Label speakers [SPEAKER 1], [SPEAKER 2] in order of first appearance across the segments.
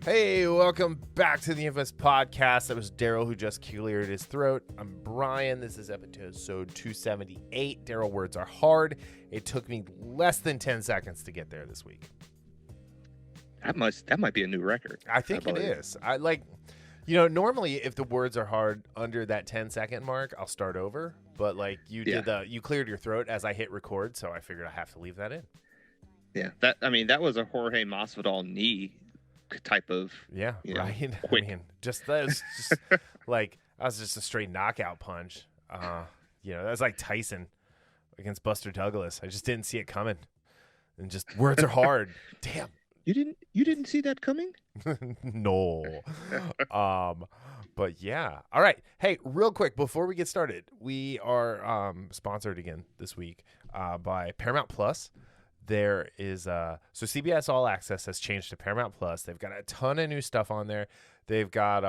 [SPEAKER 1] Hey, welcome back to the Infamous Podcast. That was Darryl who just cleared his throat. I'm Brian. This is episode 278. Darryl, words are hard. It took me less than 10 seconds to get there this week.
[SPEAKER 2] That might be a new record.
[SPEAKER 1] I think it is. Normally if the words are hard under that 10-second mark, I'll start over. But you cleared your throat as I hit record, so I figured I have to leave that in.
[SPEAKER 2] Yeah, that was a Jorge Masvidal knee type of
[SPEAKER 1] right.
[SPEAKER 2] Quick.
[SPEAKER 1] I mean, that was just a straight knockout punch. That was like Tyson against Buster Douglas. I just didn't see it coming, and just words are hard. Damn.
[SPEAKER 2] You didn't see that coming?
[SPEAKER 1] No. But yeah. All right. Hey, real quick before we get started, we are sponsored again this week by Paramount Plus. There is so CBS All Access has changed to Paramount Plus. They've got a ton of new stuff on there. They've got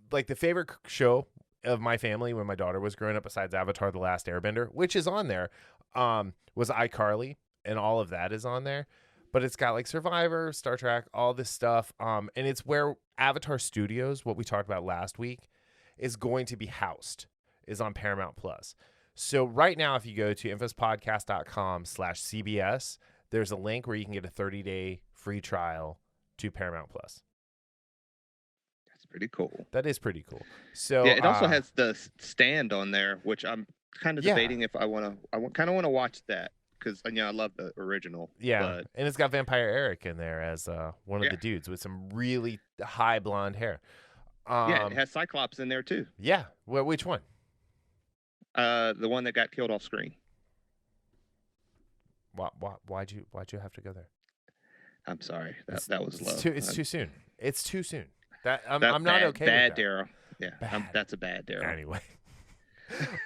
[SPEAKER 1] the favorite show of my family when my daughter was growing up, besides Avatar: The Last Airbender, which is on there, was iCarly, and all of that is on there. But it's got like Survivor, Star Trek, all this stuff, and it's where Avatar Studios, what we talked about last week, is going to be housed, is on Paramount Plus. So right now, if you go to infospodcast.com/CBS, there's a link where you can get a 30-day free trial to Paramount Plus.
[SPEAKER 2] That's pretty cool.
[SPEAKER 1] That is pretty cool. So
[SPEAKER 2] yeah, it also has the stand on there, which I'm kind of debating if I kind of want to watch that because I love the original.
[SPEAKER 1] Yeah, and it's got Vampire Eric in there as one of the dudes with some really high blonde hair.
[SPEAKER 2] It has Cyclops in there too.
[SPEAKER 1] Yeah, well, which one?
[SPEAKER 2] The one that got killed off screen.
[SPEAKER 1] Why'd you have to go there?
[SPEAKER 2] I'm sorry. That was low.
[SPEAKER 1] It's too soon. It's too soon. I'm
[SPEAKER 2] not
[SPEAKER 1] okay with that.
[SPEAKER 2] Bad Darryl. Yeah, that's a bad Darryl.
[SPEAKER 1] Anyway.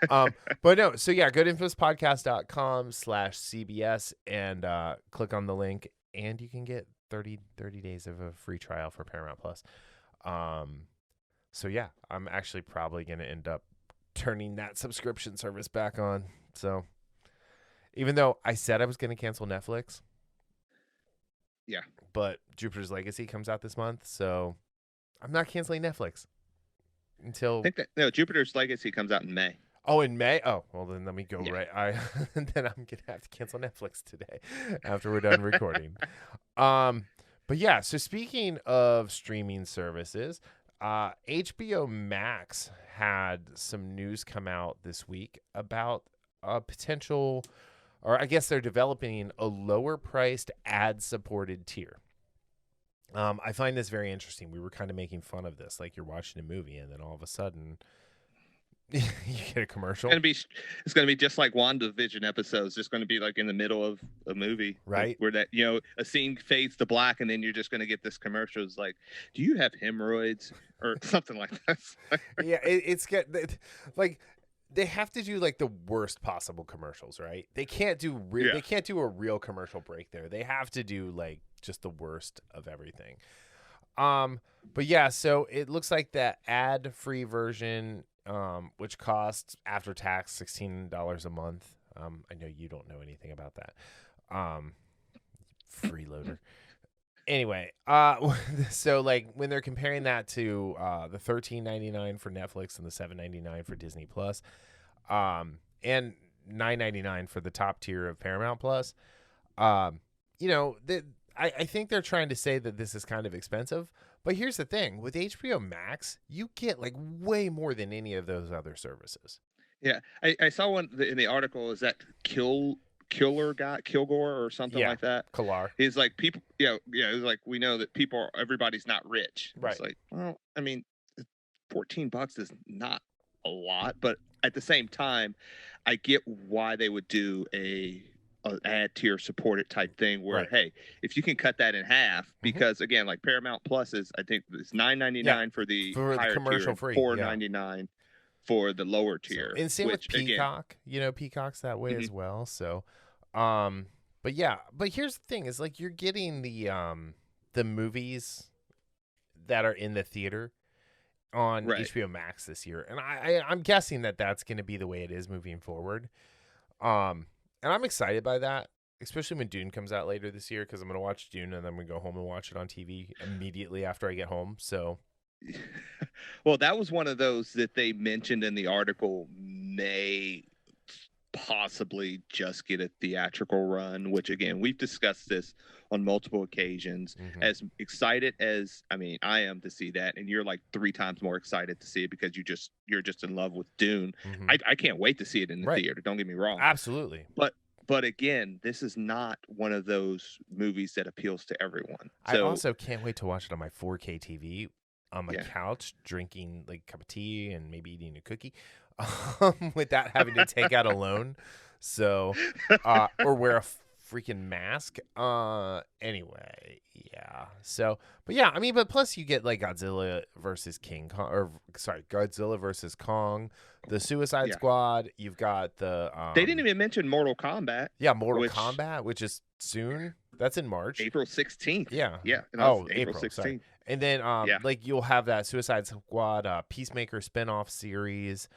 [SPEAKER 1] But no, so yeah, go to infospodcast.com/CBS and click on the link, and you can get 30 days of a free trial for Paramount Plus. So yeah, I'm actually probably going to end up turning that subscription service back on. So even though I said I was going to cancel Netflix, but Jupiter's Legacy comes out this month, so I'm not canceling Netflix until
[SPEAKER 2] Jupiter's Legacy comes out in May.
[SPEAKER 1] Oh, in May? Oh, well then let me go then I'm gonna have to cancel Netflix today after we're done recording. But yeah, so speaking of streaming services, HBO Max had some news come out this week about a potential, or I guess they're developing a lower priced ad supported tier. I find this very interesting. We were kind of making fun of this, like you're watching a movie and then all of a sudden you get a commercial.
[SPEAKER 2] It's gonna be just like WandaVision episodes. It's gonna be like in the middle of a movie,
[SPEAKER 1] right?
[SPEAKER 2] Where that a scene fades to black, and then you're just gonna get this commercial. It's like, do you have hemorrhoids or something like that?
[SPEAKER 1] Yeah, like they have to do like the worst possible commercials, right? They can't do they can't do a real commercial break there. They have to do like just the worst of everything. But yeah, so it looks like that ad-free version, which costs after tax $16 a month. I know you don't know anything about that. Freeloader. Anyway, so like when they're comparing that to the $13.99 for Netflix and the $7.99 for Disney Plus, and $9.99 for the top tier of Paramount Plus, I think they're trying to say that this is kind of expensive, but here's the thing: with HBO Max, you get like way more than any of those other services.
[SPEAKER 2] Yeah, I saw one in the article. Is that Kilgore or something like that?
[SPEAKER 1] Killar.
[SPEAKER 2] He's like, people. Yeah. It's like, we know that everybody's not rich.
[SPEAKER 1] Right.
[SPEAKER 2] It's like, well, I mean, $14 is not a lot, but at the same time, I get why they would do an ad tier supported type thing where, hey, if you can cut that in half, because again, like Paramount Plus is, I think it's $9.99 for the higher
[SPEAKER 1] commercial
[SPEAKER 2] tier,
[SPEAKER 1] free,
[SPEAKER 2] $4.99 for the lower tier.
[SPEAKER 1] So, and same with Peacock. Again, Peacock's that way as well. So, but here's the thing: is like you're getting the movies that are in the theater on HBO Max this year, and I'm guessing that that's going to be the way it is moving forward. And I'm excited by that especially when Dune comes out later this year, because I'm gonna watch Dune and then we go home and watch it on TV immediately after I get home. So,
[SPEAKER 2] Well, that was one of those that they mentioned in the article may possibly just get a theatrical run, which again, we've discussed this on multiple occasions. As excited as I am to see that, and you're like 3 times more excited to see it because you're just in love with Dune. I can't wait to see it in the theater, don't get me wrong.
[SPEAKER 1] Absolutely.
[SPEAKER 2] But again, this is not one of those movies that appeals to everyone.
[SPEAKER 1] I also can't wait to watch it on my 4K TV on my couch, drinking like a cup of tea and maybe eating a cookie, without having to take out a loan. So, or wear a freaking mask. Anyway, yeah. So, but yeah, but plus you get like Godzilla versus Godzilla versus Kong, the Suicide Squad. You've got the.
[SPEAKER 2] They didn't even mention Mortal Kombat.
[SPEAKER 1] Yeah, Mortal Kombat, which is soon. That's in March.
[SPEAKER 2] April 16th.
[SPEAKER 1] Yeah.
[SPEAKER 2] Yeah.
[SPEAKER 1] April 16th. Sorry. And then like you'll have that Suicide Squad Peacemaker spinoff series.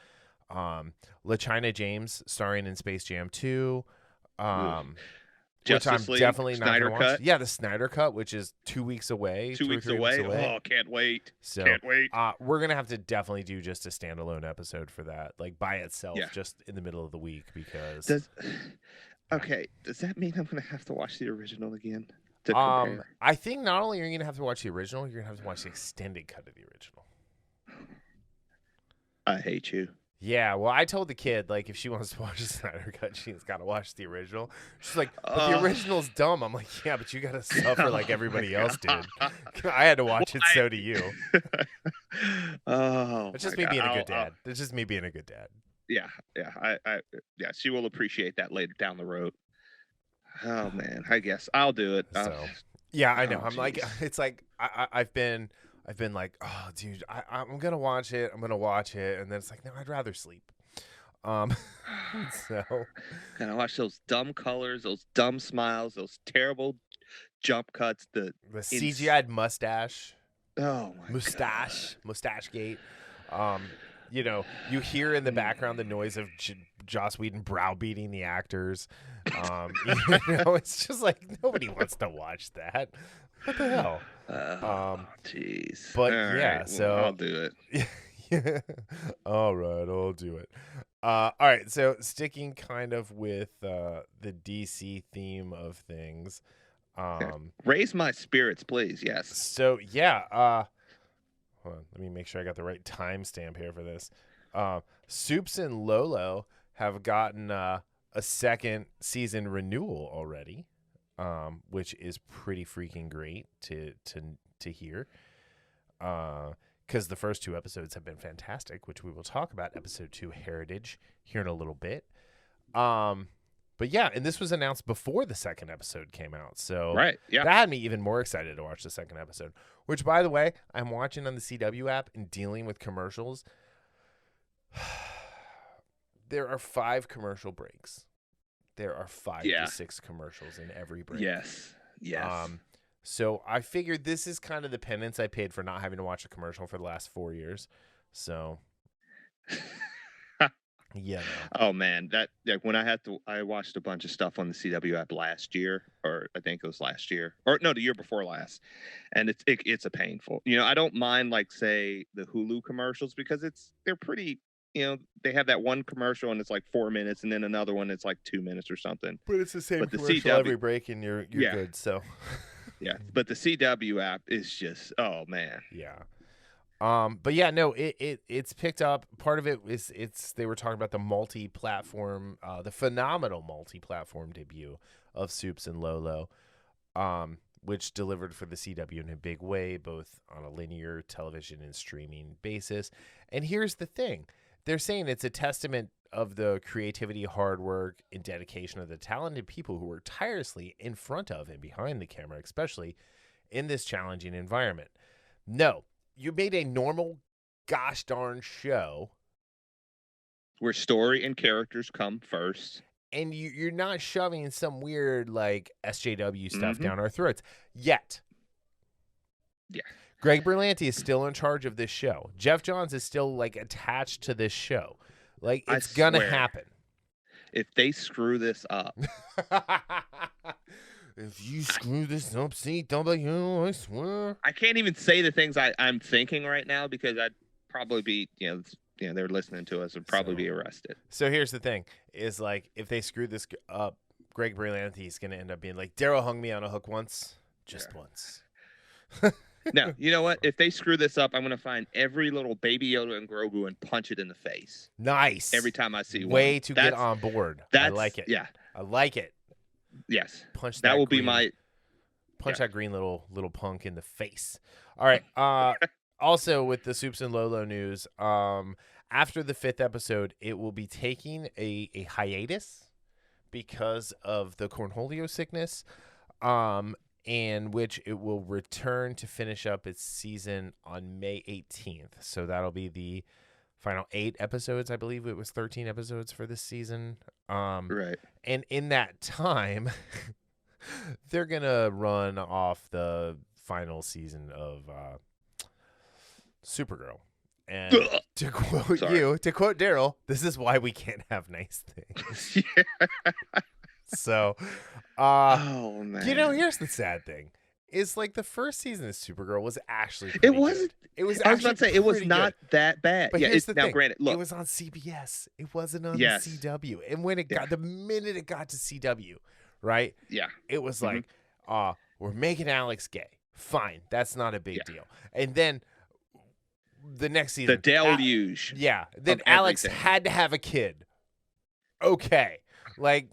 [SPEAKER 1] LaChina James starring in Space Jam 2. Which I'm definitely not going to watch. Yeah, the Snyder Cut, which is 2 weeks away.
[SPEAKER 2] 2 weeks away. Oh, can't wait.
[SPEAKER 1] So,
[SPEAKER 2] can't wait.
[SPEAKER 1] We're going to have to definitely do just a standalone episode for that, like by itself, just in the middle of the week, because...
[SPEAKER 2] Okay, does that mean I'm going to have to watch the original again to compare?
[SPEAKER 1] I think not only are you going to have to watch the original, you're going to have to watch the extended cut of the original.
[SPEAKER 2] I hate you.
[SPEAKER 1] Yeah, well, I told the kid, like, if she wants to watch the Snyder Cut, she's got to watch the original. She's like, but the original's dumb. I'm like, yeah, but you got to suffer like everybody else did. I had to watch it, so do you. It's just me being a good dad. It's just me being a good dad.
[SPEAKER 2] Yeah. She will appreciate that later down the road. Oh, man, I guess I'll do it.
[SPEAKER 1] Yeah, I know. I'm like, it's like, I've been like, oh, dude, I'm gonna watch it. And then it's like, no, I'd rather sleep. So
[SPEAKER 2] gotta watch those dumb colors, those dumb smiles, those terrible jump cuts, the
[SPEAKER 1] CGI'd mustache.
[SPEAKER 2] Oh my
[SPEAKER 1] mustache gate. You hear in the background the noise of Joss Whedon browbeating the actors. It's just like nobody wants to watch that. What the hell?
[SPEAKER 2] Jeez.
[SPEAKER 1] But
[SPEAKER 2] right,
[SPEAKER 1] so
[SPEAKER 2] I'll do
[SPEAKER 1] it. All right, I'll do it. All right, so sticking kind of with the DC theme of things.
[SPEAKER 2] Raise my spirits, please. Yes.
[SPEAKER 1] So yeah. Hold on, let me make sure I got the right timestamp here for this. Supes and LoLo have gotten a second season renewal already. Which is pretty freaking great to hear, because the first 2 episodes have been fantastic, which we will talk about episode 2 Heritage here in a little bit. But yeah, and this was announced before the second episode came out, so
[SPEAKER 2] right, yeah,
[SPEAKER 1] that had me even more excited to watch the second episode. Which, by the way, I'm watching on the CW app and dealing with commercials. There are 5 commercial breaks. There are 5 to 6 commercials in every break.
[SPEAKER 2] Yes.
[SPEAKER 1] So I figured this is kind of the penance I paid for not having to watch a commercial for the last 4 years. So, yeah.
[SPEAKER 2] Oh man, when I watched a bunch of stuff on the CW app last year, or I think it was last year, or no, the year before last, and it's a painful. I don't mind like say the Hulu commercials because they're pretty. They have that one commercial and it's like 4 minutes, and then another one it's like 2 minutes or something.
[SPEAKER 1] But it's the same commercial every break, and you're good. So,
[SPEAKER 2] yeah. But the CW app is just, oh man.
[SPEAKER 1] Yeah. But yeah, no, it's picked up. Part of it is they were talking about the multi-platform, the phenomenal multi-platform debut of Supes and LoLo, which delivered for the CW in a big way, both on a linear television and streaming basis. And here's the thing. They're saying it's a testament of the creativity, hard work, and dedication of the talented people who work tirelessly in front of and behind the camera, especially in this challenging environment. No, you made a normal gosh darn show
[SPEAKER 2] where story and characters come first.
[SPEAKER 1] And you're not shoving some weird like SJW stuff down our throats yet.
[SPEAKER 2] Yeah.
[SPEAKER 1] Greg Berlanti is still in charge of this show. Jeff Johns is still like attached to this show. Like it's gonna happen.
[SPEAKER 2] if they screw this up.
[SPEAKER 1] If you screw this up, CW, I swear.
[SPEAKER 2] I can't even say the things I'm thinking right now because I'd probably be, they're listening to us and probably be arrested.
[SPEAKER 1] So here's the thing: is like if they screw this up, Greg Berlanti is going to end up being like, Darryl hung me on a hook once, just once.
[SPEAKER 2] No, you know what? If they screw this up, I'm going to find every little Baby Yoda and Grogu and punch it in the face.
[SPEAKER 1] Nice.
[SPEAKER 2] Every time I see one.
[SPEAKER 1] Way to get on board. I like it.
[SPEAKER 2] Yeah.
[SPEAKER 1] I like it.
[SPEAKER 2] Yes.
[SPEAKER 1] Punch
[SPEAKER 2] that will
[SPEAKER 1] green,
[SPEAKER 2] be my
[SPEAKER 1] that green little punk in the face. All right. Also with the Supes and LoLo news, after the 5th episode, it will be taking a hiatus because of the Cornholio sickness, in which it will return to finish up its season on May 18th. So that'll be the final 8 episodes. I believe it was 13 episodes for this season.
[SPEAKER 2] Right.
[SPEAKER 1] And in that time, they're going to run off the final season of Supergirl. And to quote Darryl, this is why we can't have nice things. So,
[SPEAKER 2] oh man,
[SPEAKER 1] here's the sad thing: is like the first season of Supergirl was actually
[SPEAKER 2] it wasn't.
[SPEAKER 1] Good. It was.
[SPEAKER 2] I was about to say it was not that bad.
[SPEAKER 1] But here's the thing.
[SPEAKER 2] Granted, look,
[SPEAKER 1] it was on CBS. It wasn't on CW. And when it got the minute it got to CW, right?
[SPEAKER 2] Yeah,
[SPEAKER 1] it was like, we're making Alex gay. Fine, that's not a big deal. And then the next season,
[SPEAKER 2] the deluge.
[SPEAKER 1] Then Alex had to have a kid. Okay, like.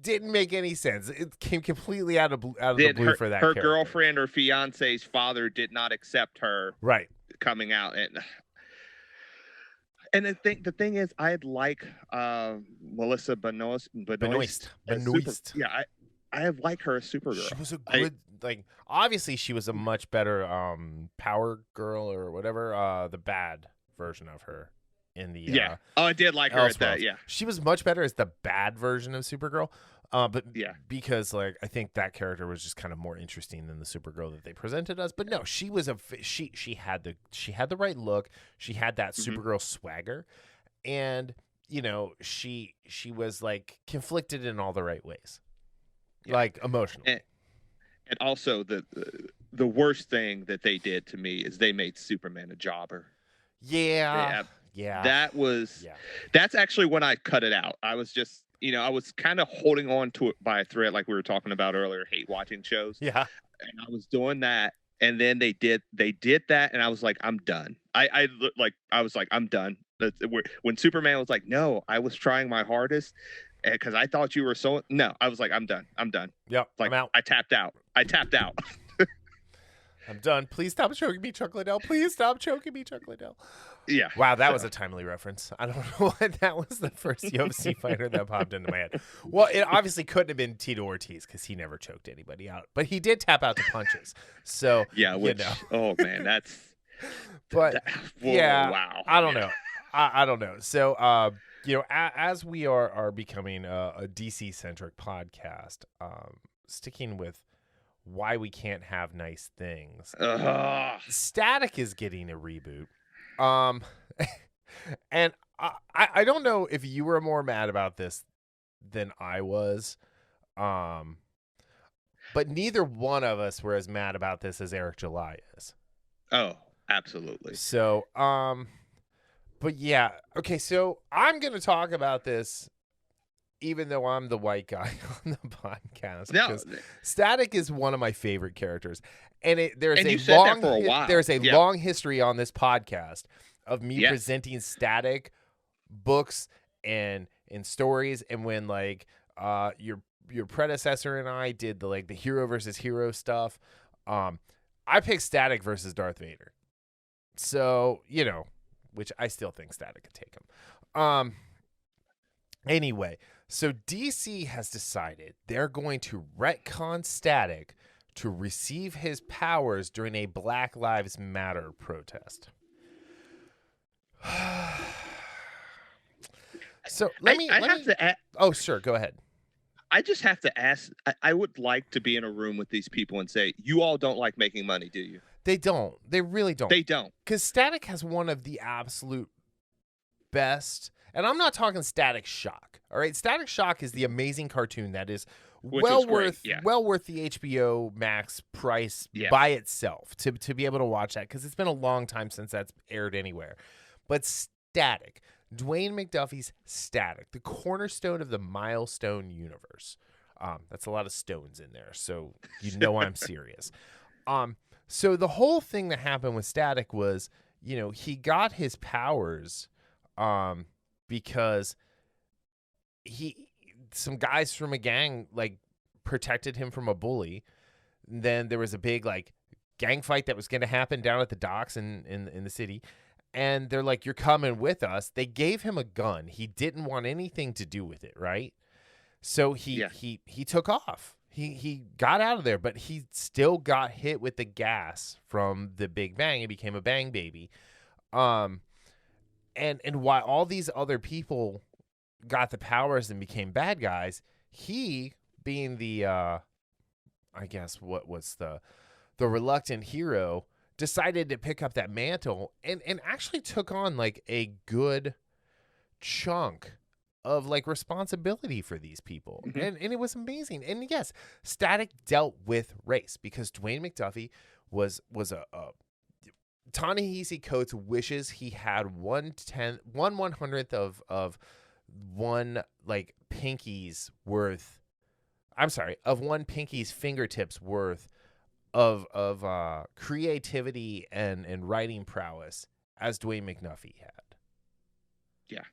[SPEAKER 1] Didn't make any sense. It came completely out of the blue for that.
[SPEAKER 2] Her
[SPEAKER 1] character.
[SPEAKER 2] Girlfriend or fiance's father did not accept her.
[SPEAKER 1] Right.
[SPEAKER 2] Coming out and the thing is, I'd like Melissa Benoist. I have liked her as Supergirl.
[SPEAKER 1] She was a good obviously she was a much better Power Girl or whatever the bad version of her. In the
[SPEAKER 2] I did like her at that. Yeah,
[SPEAKER 1] she was much better as the bad version of Supergirl. Because I think that character was just kind of more interesting than the Supergirl that they presented us. But no, she was she had the right look. She had that Supergirl swagger, and she was like conflicted in all the right ways, like emotionally.
[SPEAKER 2] And also the worst thing that they did to me is they made Superman a jobber.
[SPEAKER 1] Yeah.
[SPEAKER 2] That's actually when I cut it out. I was just, I was kind of holding on to it by a thread, like we were talking about earlier, hate watching shows.
[SPEAKER 1] Yeah.
[SPEAKER 2] And I was doing that. And then they did that. And I was like, I'm done. I was like, I'm done. When Superman was like, no, I was trying my hardest because I thought you were no, I was like, I'm done.
[SPEAKER 1] Yep.
[SPEAKER 2] Like,
[SPEAKER 1] I'm out.
[SPEAKER 2] I tapped out.
[SPEAKER 1] I'm done. Please stop choking me, Chuck Liddell. Please stop choking me, Chuck Liddell.
[SPEAKER 2] Yeah.
[SPEAKER 1] Wow, that was a timely reference. I don't know why that was the first UFC fighter that popped into my head. Well, it obviously couldn't have been Tito Ortiz because he never choked anybody out, but he did tap out the punches. So
[SPEAKER 2] oh man, that's.
[SPEAKER 1] But
[SPEAKER 2] wow.
[SPEAKER 1] I don't know. I don't know. So as we are becoming a DC centric podcast, sticking with why we can't have nice things. Static is getting a reboot. And I don't know if you were more mad about this than I was. But neither one of us were as mad about this as Eric July is.
[SPEAKER 2] Oh, absolutely.
[SPEAKER 1] So, but yeah. Okay, so I'm going to talk about this even though I'm the white guy on the podcast. Because Static is one of my favorite characters. And there's a long history on this podcast of me presenting Static books and stories. And when your predecessor and I did the hero versus hero stuff, I picked Static versus Darth Vader. So, which I still think Static could take him. Anyway, so DC has decided they're going to retcon Static to receive his powers during a Black Lives Matter protest. So oh, sure, go ahead.
[SPEAKER 2] I just have to ask. I would like to be in a room with these people and say, "You all don't like making money, do you?"
[SPEAKER 1] They don't. They really don't.
[SPEAKER 2] They don't.
[SPEAKER 1] Because Static has one of the absolute best, and I'm not talking Static Shock. All right, Static Shock is the amazing cartoon that is
[SPEAKER 2] Which
[SPEAKER 1] well
[SPEAKER 2] was great,
[SPEAKER 1] worth
[SPEAKER 2] yeah.
[SPEAKER 1] well worth the HBO Max price
[SPEAKER 2] Yeah.
[SPEAKER 1] by itself to be able to watch that, because it's been a long time since that's aired anywhere. But Static, Dwayne McDuffie's Static, the cornerstone of the Milestone universe. That's a lot of stones in there, so you know I'm serious. So the whole thing that happened with Static was, he got his powers because some guys from a gang like protected him from a bully. And then there was a big like gang fight that was going to happen down at the docks in the city. And they're like, "You're coming with us." They gave him a gun. He didn't want anything to do with it, right? So he took off. He got out of there, but he still got hit with the gas from the Big Bang and became a bang baby. And while all these other people got the powers and became bad guys, he, being the I guess what was the reluctant hero, decided to pick up that mantle and actually took on like a good chunk of like responsibility for these people.
[SPEAKER 2] Mm-hmm.
[SPEAKER 1] And it was amazing. And yes, Static dealt with race because Dwayne McDuffie was a Ta-Nehisi Coates wishes he had 1/100th of one like pinky's worth. I'm sorry, of one pinky's fingertips worth of creativity and writing prowess as Dwayne McDuffie had.
[SPEAKER 2] Yeah.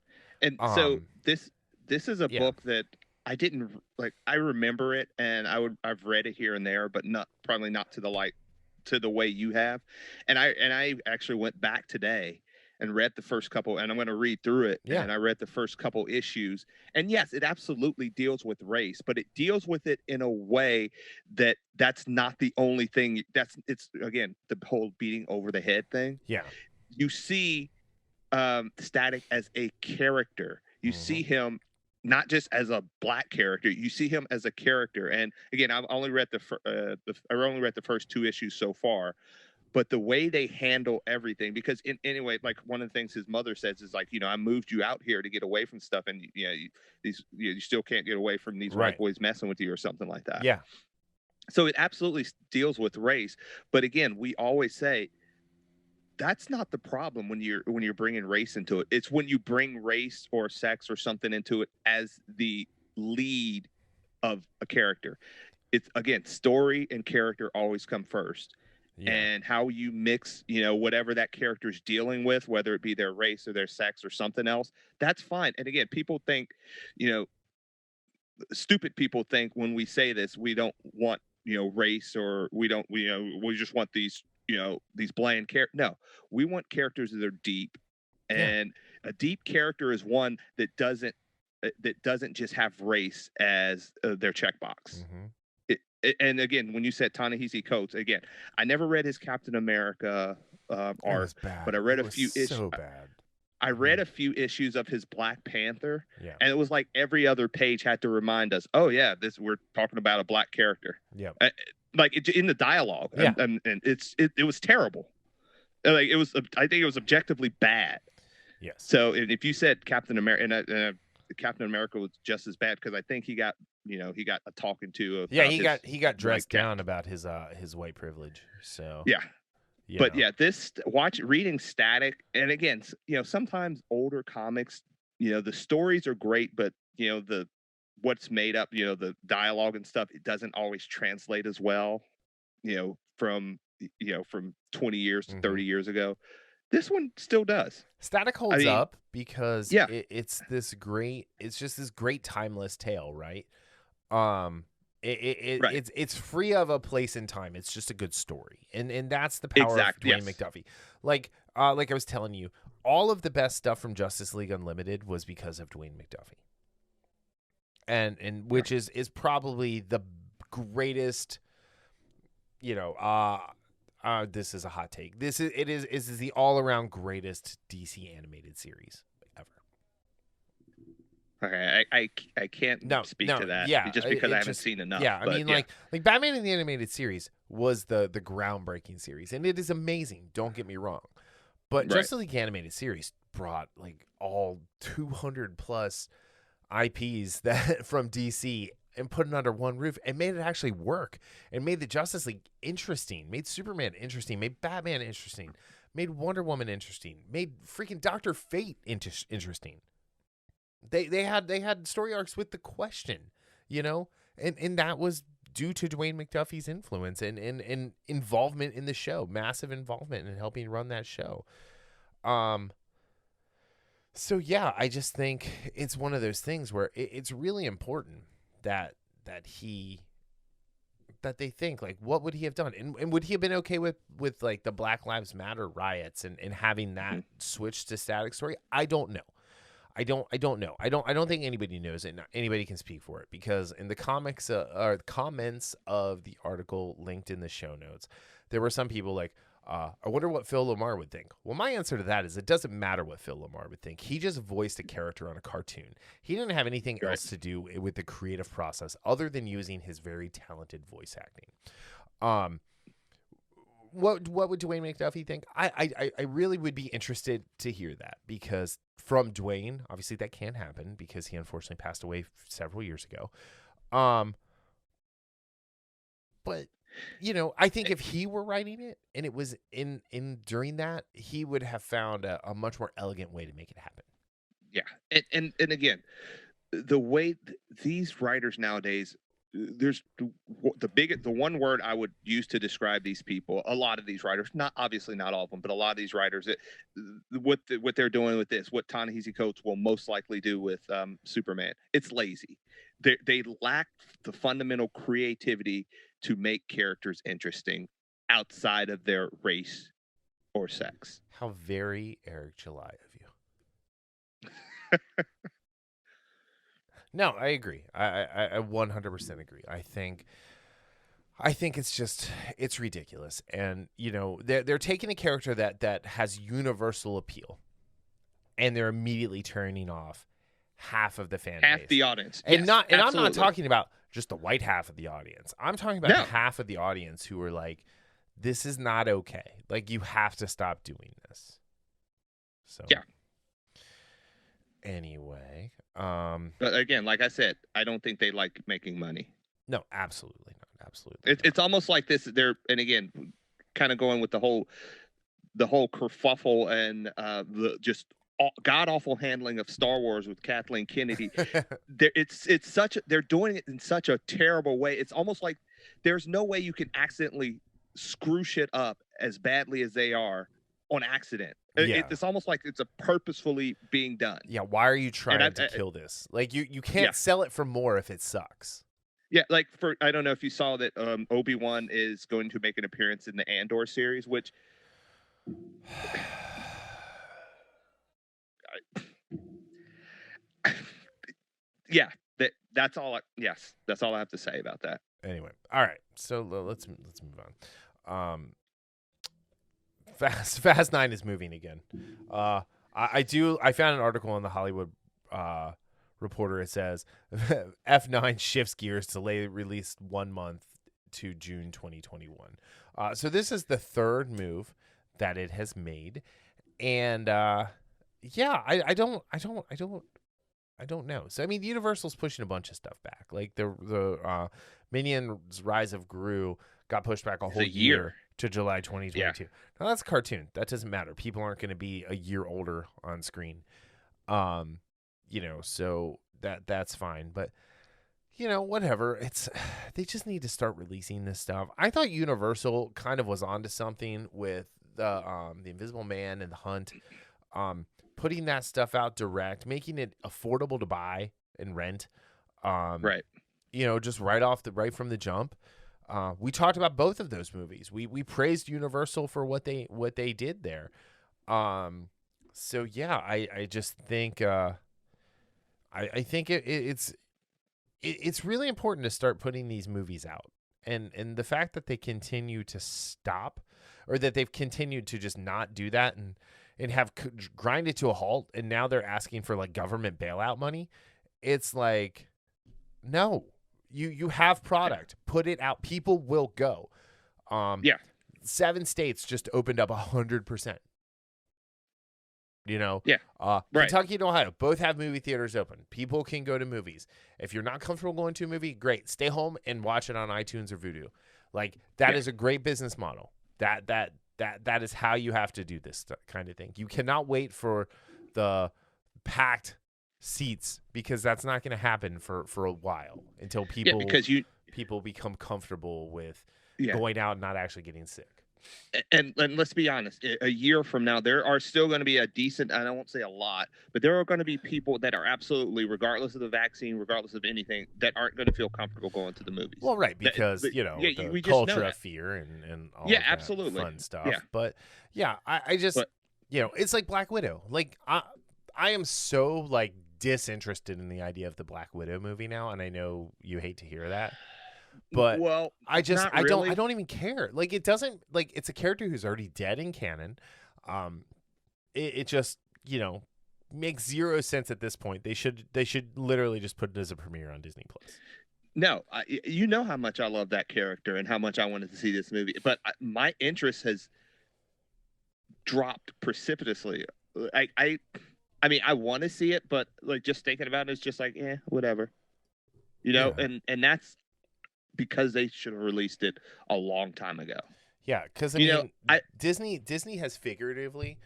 [SPEAKER 2] And so this is a book that I didn't like. I remember it, and I've read it here and there, but probably not to the way you have. And I actually went back today and read the first couple, and I'm going to read through it.
[SPEAKER 1] Yeah.
[SPEAKER 2] And I read the first couple issues, and yes, it absolutely deals with race, but it deals with it in a way that's not the only thing. It's again the whole beating over the head thing.
[SPEAKER 1] Yeah.
[SPEAKER 2] You see Static as a character. You see him not just as a black character. You see him as a character. And again, I've only read the first 2 issues so far, but the way they handle everything, because anyway, like one of the things his mother says is like, I moved you out here to get away from stuff, and you still can't get away from these white boys messing with you or something like that.
[SPEAKER 1] Yeah.
[SPEAKER 2] So it absolutely deals with race, but again, we always say that's not the problem when you're bringing race into it. It's when you bring race or sex or something into it as the lead of a character. It's again, story and character always come first. Yeah. And how you mix, whatever that character's dealing with, whether it be their race or their sex or something else, that's fine. And again, people think, stupid people think when we say this, we don't want, race, or we just want these bland characters. No, we want characters that are deep, and a deep character is one that doesn't just have race as their checkbox. And again, when you said Ta-Nehisi Coates, again, I never read his Captain America art, but I read a few issues. So bad. I read a few issues of his Black Panther, and it was like every other page had to remind us, oh yeah, we're talking about a black character. Yeah. Like in the dialogue, and it was terrible. Like I think it was objectively bad. Yes. So if you said Captain America, and Captain America was just as bad, because I think he got a talking to.
[SPEAKER 1] He got dressed down about his white privilege. So yeah.
[SPEAKER 2] But reading Static, and again, sometimes older comics, the stories are great, but what's made up, the dialogue and stuff, it doesn't always translate as well, from 20 years to 30 years ago. This one still does.
[SPEAKER 1] Static holds up because it's just this great timeless tale, right? It's free of a place in time. It's just a good story, and that's the power of Dwayne McDuffie. Like I was telling you, all of the best stuff from Justice League Unlimited was because of Dwayne McDuffie, and which is probably the greatest. This is a hot take. This is the all around greatest DC animated series ever.
[SPEAKER 2] Okay, I can't speak to that. Yeah, just because I haven't seen enough.
[SPEAKER 1] Yeah, I mean, like Batman in the Animated Series was the groundbreaking series, and it is amazing. Don't get me wrong, but Justice League Animated Series brought like all 200 plus IPs that from DC and put it under one roof and made it actually work and made the Justice League interesting, made Superman interesting, made Batman interesting, made Wonder Woman interesting, made freaking Dr. Fate interesting. They had story arcs with the Question, and that was due to Dwayne McDuffie's influence and involvement in the show, massive involvement in helping run that show. So yeah, I just think it's one of those things where it's really important that they think, like, what would he have done, and would he have been okay with like the Black Lives Matter riots and having that switch to Static Story? I don't know. I don't know. I don't think anybody knows it. Anybody can speak for it, because in the comics or comments of the article linked in the show notes, there were some people like, I wonder what Phil Lamar would think. Well, my answer to that is it doesn't matter what Phil Lamar would think. He just voiced a character on a cartoon. He didn't have anything else to do with the creative process other than using his very talented voice acting. What would Dwayne McDuffie think? I really would be interested to hear that, because from Dwayne, obviously that can't happen because he unfortunately passed away several years ago. But I think if he were writing it and it was in during that, he would have found a much more elegant way to make it happen.
[SPEAKER 2] Yeah, and again, the way these writers nowadays, there's the one word I would use to describe these people. A lot of these writers, not obviously not all of them, but a lot of these writers, what they're doing with this, what Ta-Nehisi Coates will most likely do with Superman, it's lazy. They lack the fundamental creativity to make characters interesting outside of their race or sex.
[SPEAKER 1] How very Eric July of you. No, I agree. I 100% agree. I think it's ridiculous. And, they're taking a character that has universal appeal, and they're immediately turning off half of the fan base.
[SPEAKER 2] Half the audience.
[SPEAKER 1] And
[SPEAKER 2] yes,
[SPEAKER 1] I'm not talking about just the white half of the audience. I'm talking about half of the audience who are like, this is not okay. Like, you have to stop doing this. So
[SPEAKER 2] yeah.
[SPEAKER 1] Anyway,
[SPEAKER 2] but again, like I said, I don't think they like making money.
[SPEAKER 1] No, absolutely not. Absolutely.
[SPEAKER 2] It's almost like this. And again, kind of going with the whole kerfuffle and the just god awful handling of Star Wars with Kathleen Kennedy. They're doing it in such a terrible way. It's almost like there's no way you can accidentally screw shit up as badly as they are on accident.
[SPEAKER 1] Yeah.
[SPEAKER 2] It's almost like it's a purposefully being done.
[SPEAKER 1] Yeah, why are you trying to kill this? Like, you can't sell it for more if it sucks.
[SPEAKER 2] Yeah, like I don't know if you saw that Obi-Wan is going to make an appearance in the Andor series, which yeah, that's all. That's all I have to say about that.
[SPEAKER 1] Anyway, all right, so let's move on. Fast 9 is moving again. I found an article on the Hollywood Reporter. It says F9 shifts gears to delay release 1 month to June 2021. So this is the third move that it has made, and I don't know. So I mean, Universal's pushing a bunch of stuff back, like the Minions Rise of Gru got pushed back a whole year to July 2022. Yeah. Now that's a cartoon. That doesn't matter. People aren't going to be a year older on screen. So that's fine. But whatever. They just need to start releasing this stuff. I thought Universal kind of was onto something with the Invisible Man and the Hunt. Putting that stuff out direct, making it affordable to buy and rent.
[SPEAKER 2] Right.
[SPEAKER 1] Just right from the jump. We talked about both of those movies. We praised Universal for what they did there. So yeah, I just think I think it's really important to start putting these movies out, and the fact that they continue to stop, or that they've continued to just not do that and have grinded to a halt, and now they're asking for like government bailout money. It's like, no. You have product, put it out. People will go. 7 states just opened up 100%. You know,
[SPEAKER 2] Yeah. Right.
[SPEAKER 1] Kentucky and Ohio both have movie theaters open. People can go to movies. If you're not comfortable going to a movie, great. Stay home and watch it on iTunes or Vudu. Like that is a great business model. That is how you have to do this kind of thing. You cannot wait for the packed seats because that's not going to happen for a while until people become comfortable with going out and not actually getting sick.
[SPEAKER 2] And let's be honest, a year from now, there are still going to be a decent, and I won't say a lot, but there are going to be people that are absolutely, regardless of the vaccine, regardless of anything, that aren't going to feel comfortable going to the movies.
[SPEAKER 1] Well, right, because, the culture of fear and all of that
[SPEAKER 2] absolutely.
[SPEAKER 1] fun stuff. Yeah. But, I just, it's like Black Widow. Like, I am so, like, disinterested in the idea of the Black Widow movie now, and I know you hate to hear that. But I don't even care. Like it doesn't like it's a character who's already dead in canon. It just, makes zero sense at this point. They should literally just put it as a premiere on Disney Plus.
[SPEAKER 2] No, you know how much I love that character and how much I wanted to see this movie, but my interest has dropped precipitously. I mean, I want to see it, but like just thinking about it is just like, whatever. And that's because they should have released it a long time ago.
[SPEAKER 1] Yeah, because Disney has figuratively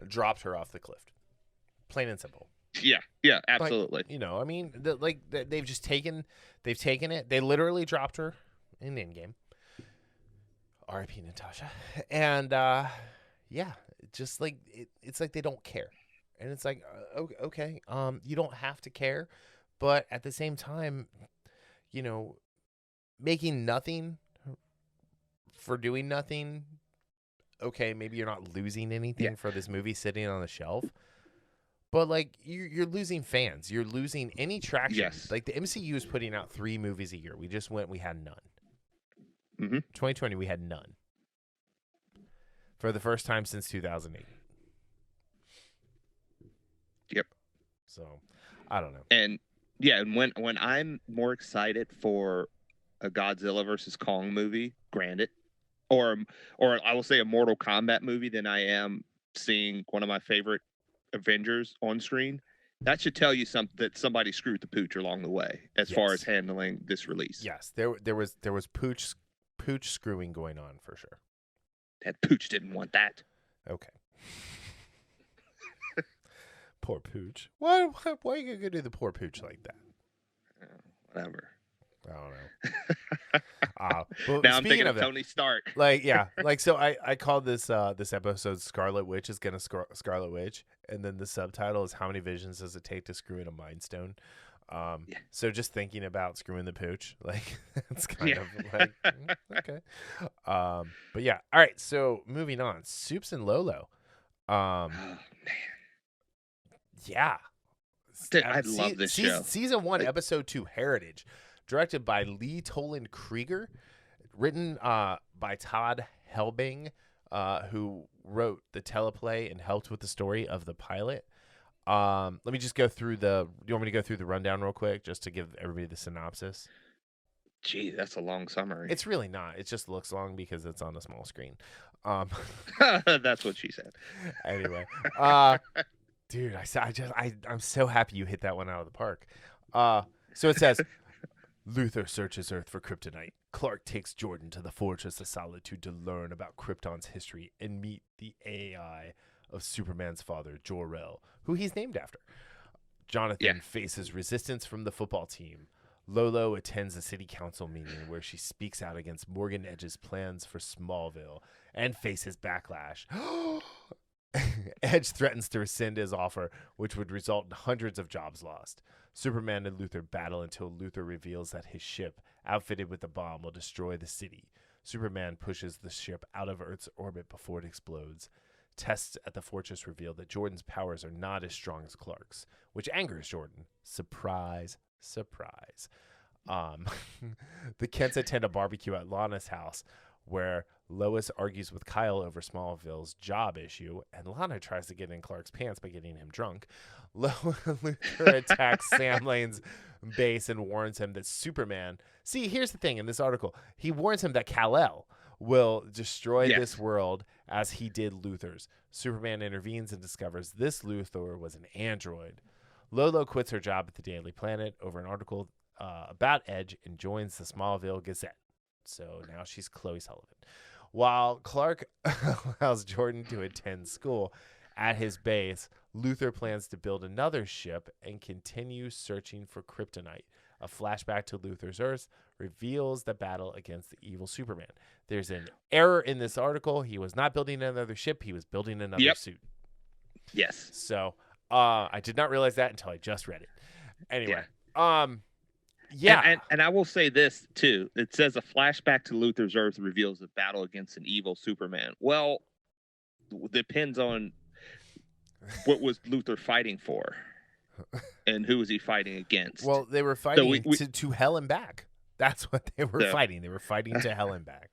[SPEAKER 1] dropped her off the cliff, plain and simple.
[SPEAKER 2] Yeah, absolutely.
[SPEAKER 1] Like, they've just taken it. They literally dropped her in Endgame. R.I.P. Natasha, and just like it's like they don't care, and it's like okay, you don't have to care, but at the same time, making nothing for doing nothing. Okay, maybe you're not losing anything for this movie sitting on the shelf, but like you're losing fans. You're losing any traction.
[SPEAKER 2] Yes.
[SPEAKER 1] Like the MCU is putting out 3 movies a year. We had none.
[SPEAKER 2] Mm-hmm.
[SPEAKER 1] 2020, we had none for the first time since 2008.
[SPEAKER 2] Yep.
[SPEAKER 1] So I don't know.
[SPEAKER 2] And when I'm more excited for a Godzilla versus Kong movie, granted, or I will say a Mortal Kombat movie than I am seeing one of my favorite Avengers on screen, that should tell you that somebody screwed the pooch along the way as far as handling this release.
[SPEAKER 1] Yes, there was pooch screwing going on for sure.
[SPEAKER 2] That pooch didn't want that.
[SPEAKER 1] Okay. Poor pooch. Why are you gonna do the poor pooch like that?
[SPEAKER 2] Whatever.
[SPEAKER 1] I don't know. But
[SPEAKER 2] now I'm thinking of Tony Stark.
[SPEAKER 1] So I called this episode Scarlet Witch is gonna Scarlet Witch, and then the subtitle is how many visions does it take to screw in a Mind Stone? So just thinking about screwing the pooch, like it's kind of like okay. But yeah, all right. So moving on, Supes and LoLo.
[SPEAKER 2] Oh man.
[SPEAKER 1] Yeah.
[SPEAKER 2] Dude, I love this show.
[SPEAKER 1] Season 1, Episode 2, Heritage. Directed by Toland Krieger. Written by Todd Helbing, who wrote the teleplay and helped with the story of the pilot. Let me just go through do you want me to go through the rundown real quick just to give everybody the synopsis?
[SPEAKER 2] Gee, that's a long summary.
[SPEAKER 1] It's really not. It just looks long because it's on a small screen.
[SPEAKER 2] That's what she said.
[SPEAKER 1] Anyway. Dude, I'm so happy you hit that one out of the park. So it says, Luthor searches Earth for Kryptonite. Clark takes Jordan to the Fortress of Solitude to learn about Krypton's history and meet the AI of Superman's father, Jor-El, who he's named after. Jonathan faces resistance from the football team. LoLo attends a city council meeting where she speaks out against Morgan Edge's plans for Smallville and faces backlash. Edge threatens to rescind his offer, which would result in hundreds of jobs lost. Superman and Luthor battle until Luthor reveals that his ship, outfitted with a bomb, will destroy the city. Superman pushes the ship out of Earth's orbit before it explodes. Tests at the fortress reveal that Jordan's powers are not as strong as Clark's, which angers Jordan. Surprise, surprise. The Kents attend a barbecue at Lana's house, where Lois argues with Kyle over Smallville's job issue, and Lana tries to get in Clark's pants by getting him drunk. Luthor attacks Sam Lane's base and warns him that Superman... See, here's the thing in this article. He warns him that Kal-El will destroy this world as he did Luthor's. Superman intervenes and discovers this Luthor was an android. LoLo quits her job at the Daily Planet over an article about Edge and joins the Smallville Gazette. So now she's Chloe Sullivan. While Clark allows Jordan to attend school at his base, Luthor plans to build another ship and continue searching for Kryptonite. A flashback to Luthor's Earth reveals the battle against the evil Superman. There's an error in this article. He was not building another ship. He was building another suit.
[SPEAKER 2] Yes.
[SPEAKER 1] So I did not realize that until I just read it. Anyway.
[SPEAKER 2] Yeah. And I will say this, too. It says a flashback to Luthor's Earth reveals the battle against an evil Superman. Well, depends on what was Luthor fighting for and who was he fighting against.
[SPEAKER 1] Well, they were fighting to hell and back. That's what they were fighting. They were fighting to hell and back.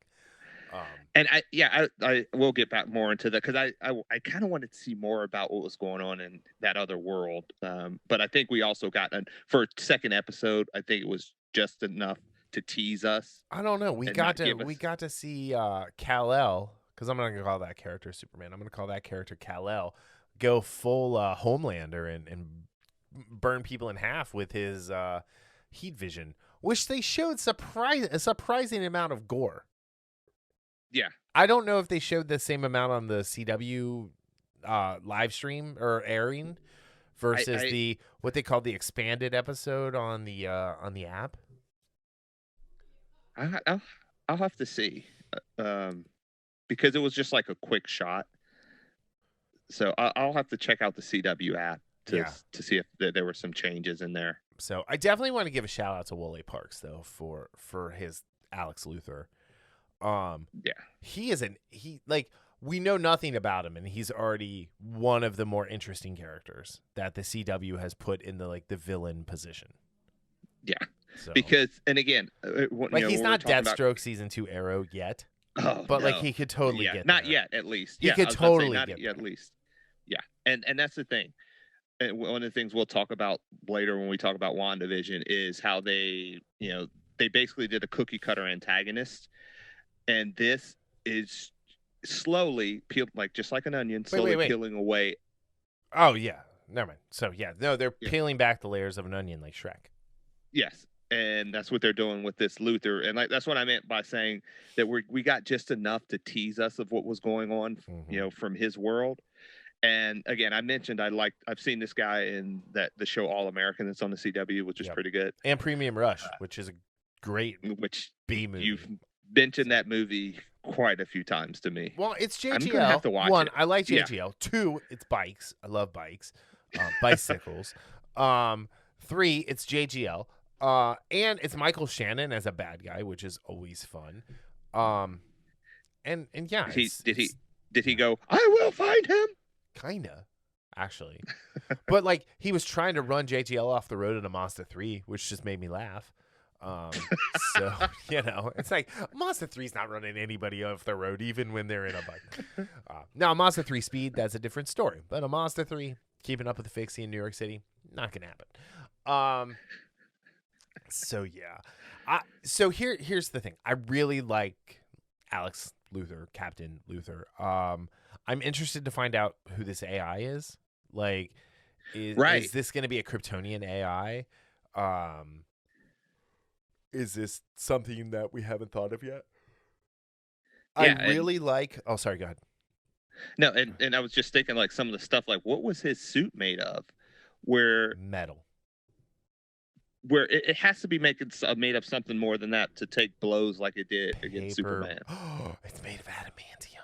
[SPEAKER 2] And I will get back more into that because I kind of wanted to see more about what was going on in that other world. But I think we also got for a second episode. I think it was just enough to tease us.
[SPEAKER 1] I don't know. We got to see Kal-El, because I'm not gonna call that character Superman. I'm gonna call that character Kal-El. Go full Homelander and burn people in half with his heat vision, which they showed a surprising amount of gore.
[SPEAKER 2] Yeah.
[SPEAKER 1] I don't know if they showed the same amount on the CW live stream or airing versus the what they call the expanded episode on the app.
[SPEAKER 2] I'll have to see because it was just like a quick shot. So I'll have to check out the CW app to see if there were some changes in there.
[SPEAKER 1] So I definitely want to give a shout out to Wole Parks though for his Alex Luthor. We know nothing about him, and he's already one of the more interesting characters that the CW has put in the villain position.
[SPEAKER 2] Yeah,
[SPEAKER 1] so,
[SPEAKER 2] because again,
[SPEAKER 1] he's not Deathstroke season 2 Arrow yet, but he could totally get
[SPEAKER 2] not
[SPEAKER 1] there.
[SPEAKER 2] Yet at least.
[SPEAKER 1] He could totally
[SPEAKER 2] not
[SPEAKER 1] get
[SPEAKER 2] yet at least. Yeah, and that's the thing. And one of the things we'll talk about later when we talk about WandaVision is how they basically did a cookie cutter antagonist. And this is slowly peeled, just like an onion, slowly peeling away.
[SPEAKER 1] Oh, yeah. Never mind. So, they're peeling back the layers of an onion like Shrek.
[SPEAKER 2] Yes. And that's what they're doing with this Luthor. And that's what I meant by saying that we got just enough to tease us of what was going on, from his world. And again, I mentioned I've seen this guy in the show All American that's on the CW, which is pretty good.
[SPEAKER 1] And Premium Rush, which is a great B movie.
[SPEAKER 2] You've mentioned that movie quite a few times to me.
[SPEAKER 1] Well, it's JGL.
[SPEAKER 2] I'm gonna have to watch it.
[SPEAKER 1] I like JGL. Yeah. 2, it's bikes. I love bikes. Bicycles. 3, it's JGL. And it's Michael Shannon as a bad guy, which is always fun. And yeah.
[SPEAKER 2] Did he go, I will find him?
[SPEAKER 1] Kinda, actually. But he was trying to run JGL off the road in a Mazda 3, which just made me laugh. So it's like Mazda 3's not running anybody off the road even when they're in a bike. Now Mazda 3 speed, that's a different story, but a Mazda 3 keeping up with the fixie in New York City, not gonna happen. So yeah, so here's the thing. I really like Alex Luthor, Captain Luthor. I'm interested to find out who this AI is. Is this going to be a Kryptonian AI? Is this something that we haven't thought of yet? Yeah, I really like. Oh, sorry. Go ahead.
[SPEAKER 2] No, and I was just thinking some of the stuff. What was his suit made of? Where
[SPEAKER 1] metal.
[SPEAKER 2] Where it has to be made of something more than that to take blows like it did against Superman.
[SPEAKER 1] It's made of adamantium.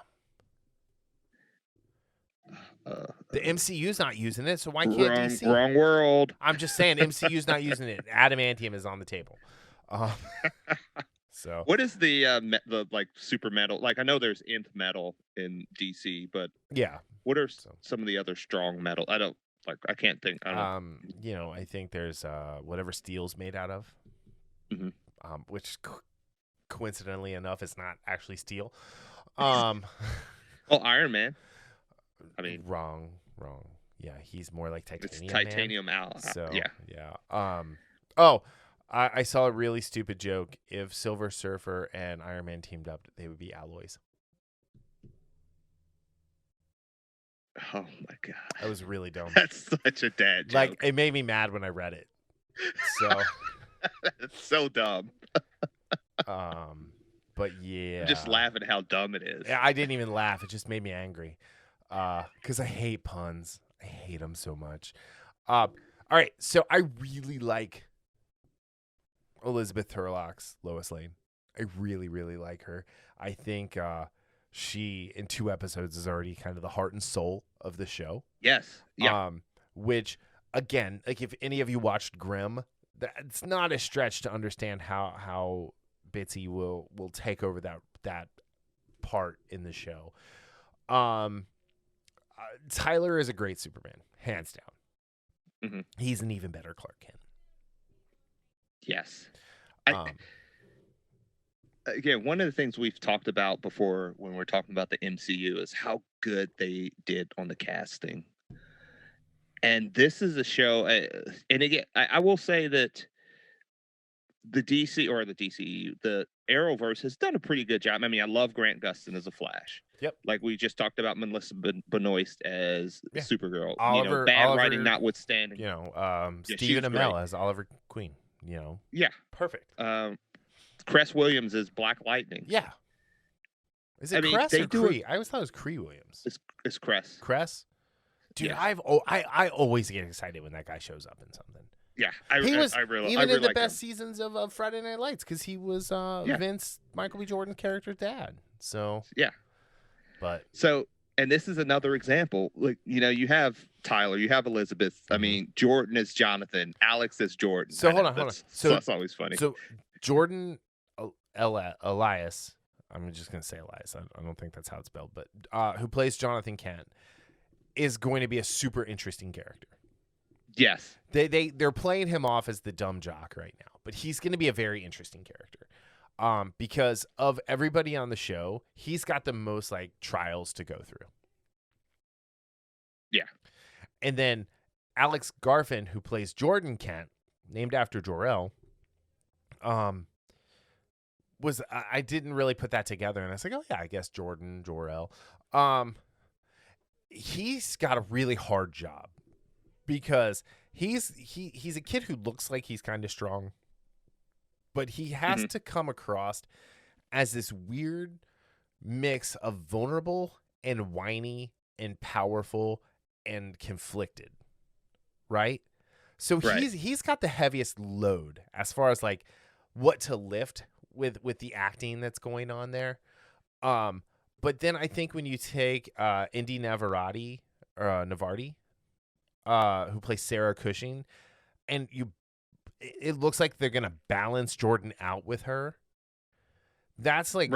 [SPEAKER 1] The MCU's not using it, so why can't DC?
[SPEAKER 2] Wrong world.
[SPEAKER 1] I'm just saying, MCU's not using it. Adamantium is on the table. So
[SPEAKER 2] what is the super metal? I know there's nth metal in DC, but
[SPEAKER 1] yeah,
[SPEAKER 2] what are some of the other strong metal? I can't think. I don't
[SPEAKER 1] know. I think there's whatever steel's made out of, which coincidentally enough is not actually steel.
[SPEAKER 2] Iron Man. I mean,
[SPEAKER 1] wrong. Yeah, he's more like titanium.
[SPEAKER 2] It's titanium
[SPEAKER 1] So
[SPEAKER 2] yeah.
[SPEAKER 1] I saw a really stupid joke. If Silver Surfer and Iron Man teamed up, they would be alloys.
[SPEAKER 2] Oh my god,
[SPEAKER 1] I was really dumb.
[SPEAKER 2] that's such a dad joke.
[SPEAKER 1] Like, it made me mad when I read it. So,
[SPEAKER 2] It's so dumb.
[SPEAKER 1] but yeah,
[SPEAKER 2] I'm just laughing at how dumb it is.
[SPEAKER 1] I didn't even laugh. It just made me angry. Because I hate puns. I hate them so much. All right, so I really like Elizabeth Turlock's Lois Lane. I really, really like her. I think she, in 2 episodes, is already kind of the heart and soul of the show.
[SPEAKER 2] Yes. Yeah.
[SPEAKER 1] Which, again, like if any of you watched Grimm, it's not a stretch to understand how Bitsy will take over that part in the show. Tyler is a great Superman, hands down.
[SPEAKER 2] Mm-hmm.
[SPEAKER 1] He's an even better Clark Kent.
[SPEAKER 2] Yes. Again, one of the things we've talked about before when we're talking about the MCU is how good they did on the casting. And this is a show, and again, I will say that the DCEU, the Arrowverse has done a pretty good job. I mean, I love Grant Gustin as a Flash.
[SPEAKER 1] Yep.
[SPEAKER 2] Like we just talked about Melissa Benoist as Supergirl.
[SPEAKER 1] Oliver,
[SPEAKER 2] bad
[SPEAKER 1] Oliver,
[SPEAKER 2] writing notwithstanding.
[SPEAKER 1] Stephen Amell as Oliver Queen.
[SPEAKER 2] Yeah.
[SPEAKER 1] Perfect.
[SPEAKER 2] Cress Williams is Black Lightning.
[SPEAKER 1] Yeah. Is it Cress or Cree? I always thought it was Cree Williams.
[SPEAKER 2] It's Cress.
[SPEAKER 1] Cress? Dude,
[SPEAKER 2] Yeah.
[SPEAKER 1] I always get excited when that guy shows up in something.
[SPEAKER 2] Yeah,
[SPEAKER 1] He was
[SPEAKER 2] I really
[SPEAKER 1] even in the
[SPEAKER 2] like
[SPEAKER 1] best
[SPEAKER 2] him.
[SPEAKER 1] seasons of Friday Night Lights because he was Vince Michael B. Jordan's character's dad. So
[SPEAKER 2] yeah,
[SPEAKER 1] but
[SPEAKER 2] and this is another example. Like you have Tyler, you have Elizabeth. I mean, Jordan is Jonathan, Alex is Jordan.
[SPEAKER 1] So hold on.
[SPEAKER 2] So that's always funny.
[SPEAKER 1] So Jordan Elias, I'm just gonna say Elias. I don't think that's how it's spelled, but who plays Jonathan Kent is going to be a super interesting character.
[SPEAKER 2] Yes.
[SPEAKER 1] They're playing him off as the dumb jock right now, but he's going to be a very interesting character. Because of everybody on the show, he's got the most like trials to go through.
[SPEAKER 2] Yeah.
[SPEAKER 1] And then Alex Garfin, who plays Jordan Kent, named after Jor-El, was I didn't really put that together, and I was like, oh yeah, I guess Jor-El. He's got a really hard job. Because he's a kid who looks like he's kind of strong, but he has to come across as this weird mix of vulnerable and whiny and powerful and conflicted, right? So he's got the heaviest load as far as like what to lift with the acting that's going on there. But then I think when you take Indy Navarrete, who plays Sarah Cushing, and it looks like they're gonna balance Jordan out with her. That's like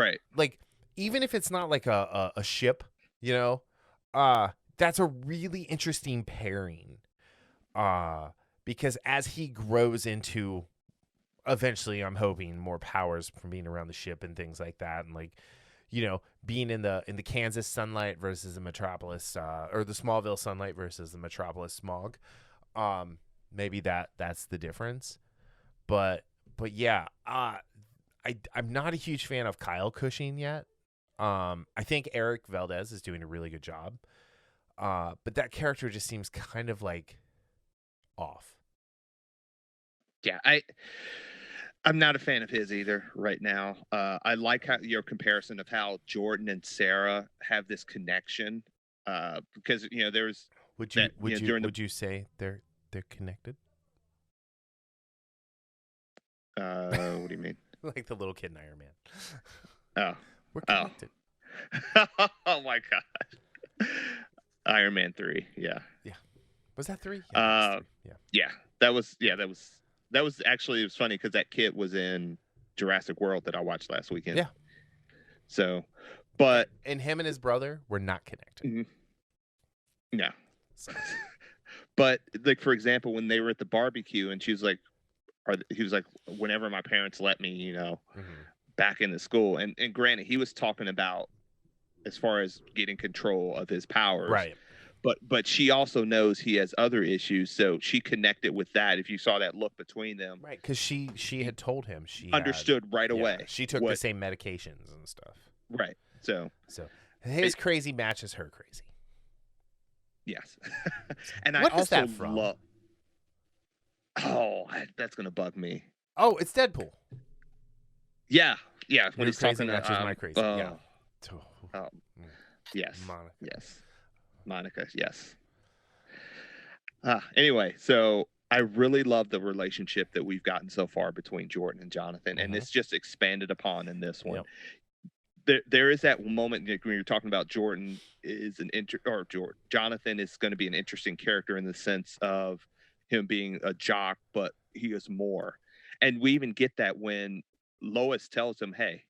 [SPEAKER 1] even if it's not like a ship, that's a really interesting pairing. Because as he grows into, eventually, I'm hoping more powers from being around the ship and things like that, and like, being in the Kansas sunlight versus the Metropolis, or the Smallville sunlight versus the Metropolis smog. Maybe that's the difference. But yeah, I'm not a huge fan of Kyle Cushing yet. I think Eric Valdez is doing a really good job. But that character just seems kind of like off.
[SPEAKER 2] Yeah, I'm not a fan of his either right now. I like your comparison of how Jordan and Sarah have this connection, because there's.
[SPEAKER 1] Would you say they're connected?
[SPEAKER 2] What do you mean?
[SPEAKER 1] Like the little kid in Iron Man.
[SPEAKER 2] Oh,
[SPEAKER 1] we're connected.
[SPEAKER 2] Oh my gosh! Iron Man 3, yeah.
[SPEAKER 1] Was that 3?
[SPEAKER 2] Yeah. That was actually, it was funny because that kid was in Jurassic World that I watched last weekend.
[SPEAKER 1] Yeah.
[SPEAKER 2] So, but
[SPEAKER 1] and him and his brother were not connected.
[SPEAKER 2] Mm-hmm. No. But like, for example, when they were at the barbecue and he was like, whenever my parents let me, back into school, and granted, he was talking about as far as getting control of his powers,
[SPEAKER 1] right?
[SPEAKER 2] But she also knows he has other issues, so she connected with that. If you saw that look between them,
[SPEAKER 1] right? Because she had told him, she
[SPEAKER 2] understood right away.
[SPEAKER 1] She took the same medications and stuff,
[SPEAKER 2] right? So
[SPEAKER 1] his crazy matches her crazy.
[SPEAKER 2] Yes. And I
[SPEAKER 1] What is
[SPEAKER 2] also
[SPEAKER 1] that from?
[SPEAKER 2] love. That's gonna bug me.
[SPEAKER 1] Oh, it's Deadpool.
[SPEAKER 2] Yeah, yeah. When
[SPEAKER 1] Your
[SPEAKER 2] he's
[SPEAKER 1] crazy
[SPEAKER 2] talking to
[SPEAKER 1] matches my crazy. Yeah.
[SPEAKER 2] oh, yes,
[SPEAKER 1] Monica.
[SPEAKER 2] yes, Monica, yes. Anyway, so I really love the relationship that we've gotten so far between Jordan and Jonathan, and it's just expanded upon in this one.
[SPEAKER 1] Yep.
[SPEAKER 2] There is that moment when you're talking about Jordan is Jonathan is going to be an interesting character in the sense of him being a jock, but he is more. And we even get that when Lois tells him, "Hey,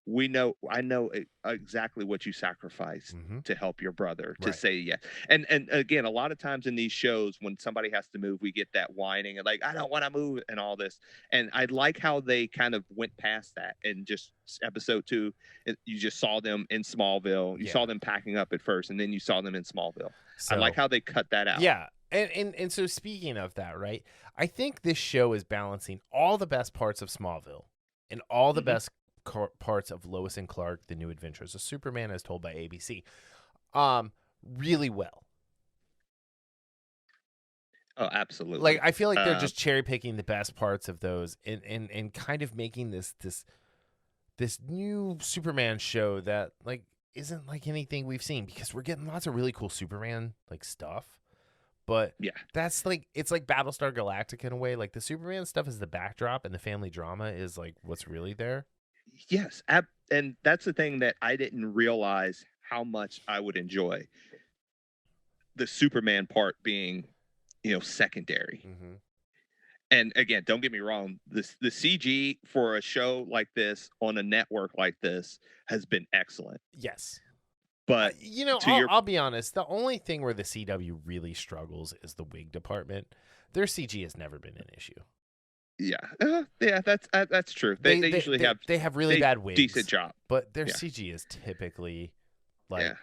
[SPEAKER 2] I know exactly what you sacrificed to help your brother to say yes." And again, a lot of times in these shows when somebody has to move, we get that whining and like, I don't want to move and all this. And I like how they kind of went past that. And just episode 2, you just saw them in Smallville. You saw them packing up at first, and then you saw them in Smallville. So, I like how they cut that out.
[SPEAKER 1] Yeah. And so speaking of that, right, I think this show is balancing all the best parts of Smallville and all the best parts of Lois and Clark, The New Adventures of Superman as told by ABC, really well.
[SPEAKER 2] Oh, absolutely.
[SPEAKER 1] Like, I feel like they're just cherry picking the best parts of those and kind of making this new Superman show that like isn't like anything we've seen, because we're getting lots of really cool Superman like stuff. But that's like, it's like Battlestar Galactica in a way. Like the Superman stuff is the backdrop and the family drama is like what's really there.
[SPEAKER 2] Yes. And that's the thing that I didn't realize how much I would enjoy. The Superman part being, secondary. And again, don't get me wrong, the CG for a show like this on a network like this has been excellent.
[SPEAKER 1] Yes.
[SPEAKER 2] But
[SPEAKER 1] I'll be honest, the only thing where the CW really struggles is the wig department. Their CG has never been an issue.
[SPEAKER 2] Yeah, that's true. They usually have
[SPEAKER 1] really bad wigs,
[SPEAKER 2] decent job,
[SPEAKER 1] but their CG is typically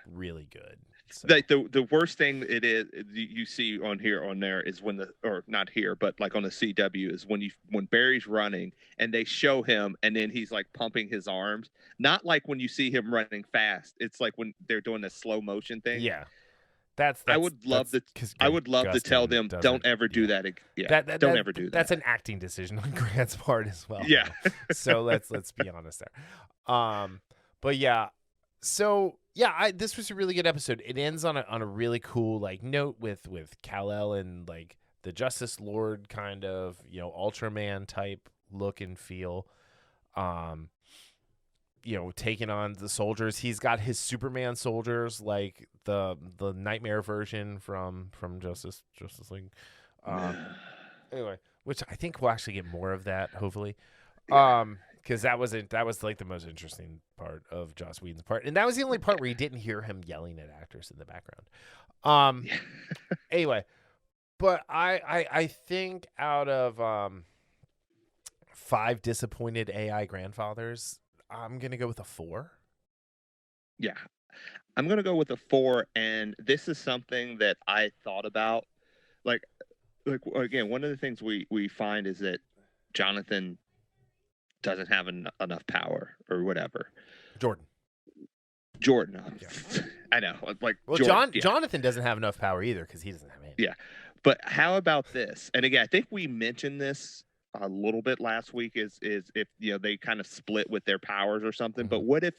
[SPEAKER 1] really good. So.
[SPEAKER 2] The worst thing it is you see on there is when or not here, but like on the CW is when Barry's running and they show him and then he's like pumping his arms. Not like when you see him running fast. It's like when they're doing a slow motion thing.
[SPEAKER 1] Yeah.
[SPEAKER 2] I would love to tell them don't ever do that. Yeah, don't ever do that.
[SPEAKER 1] That's an acting decision on Grant's part as well.
[SPEAKER 2] Yeah.
[SPEAKER 1] So let's be honest there. But yeah. So yeah, this was a really good episode. It ends on a really cool like note with Kal-El and like the Justice Lord kind of, Ultraman type look and feel. Taking on the soldiers. He's got his Superman soldiers, like the nightmare version from Justice League. Anyway, which I think we'll actually get more of that, hopefully. Because that was like the most interesting part of Joss Whedon's part, and that was the only part where you didn't hear him yelling at actors in the background. Anyway, but I think out of 5 disappointed AI grandfathers, I'm gonna go with a 4.
[SPEAKER 2] Yeah, I'm gonna go with a 4, and this is something that I thought about. Like again, one of the things we find is that Jonathan doesn't have enough power or whatever.
[SPEAKER 1] Jordan.
[SPEAKER 2] Yeah. I know. Like,
[SPEAKER 1] well,
[SPEAKER 2] Jordan,
[SPEAKER 1] Jonathan doesn't have enough power either because he doesn't have any.
[SPEAKER 2] Yeah, but how about this? And again, I think we mentioned this a little bit last week. Is if they kind of split with their powers or something. But what if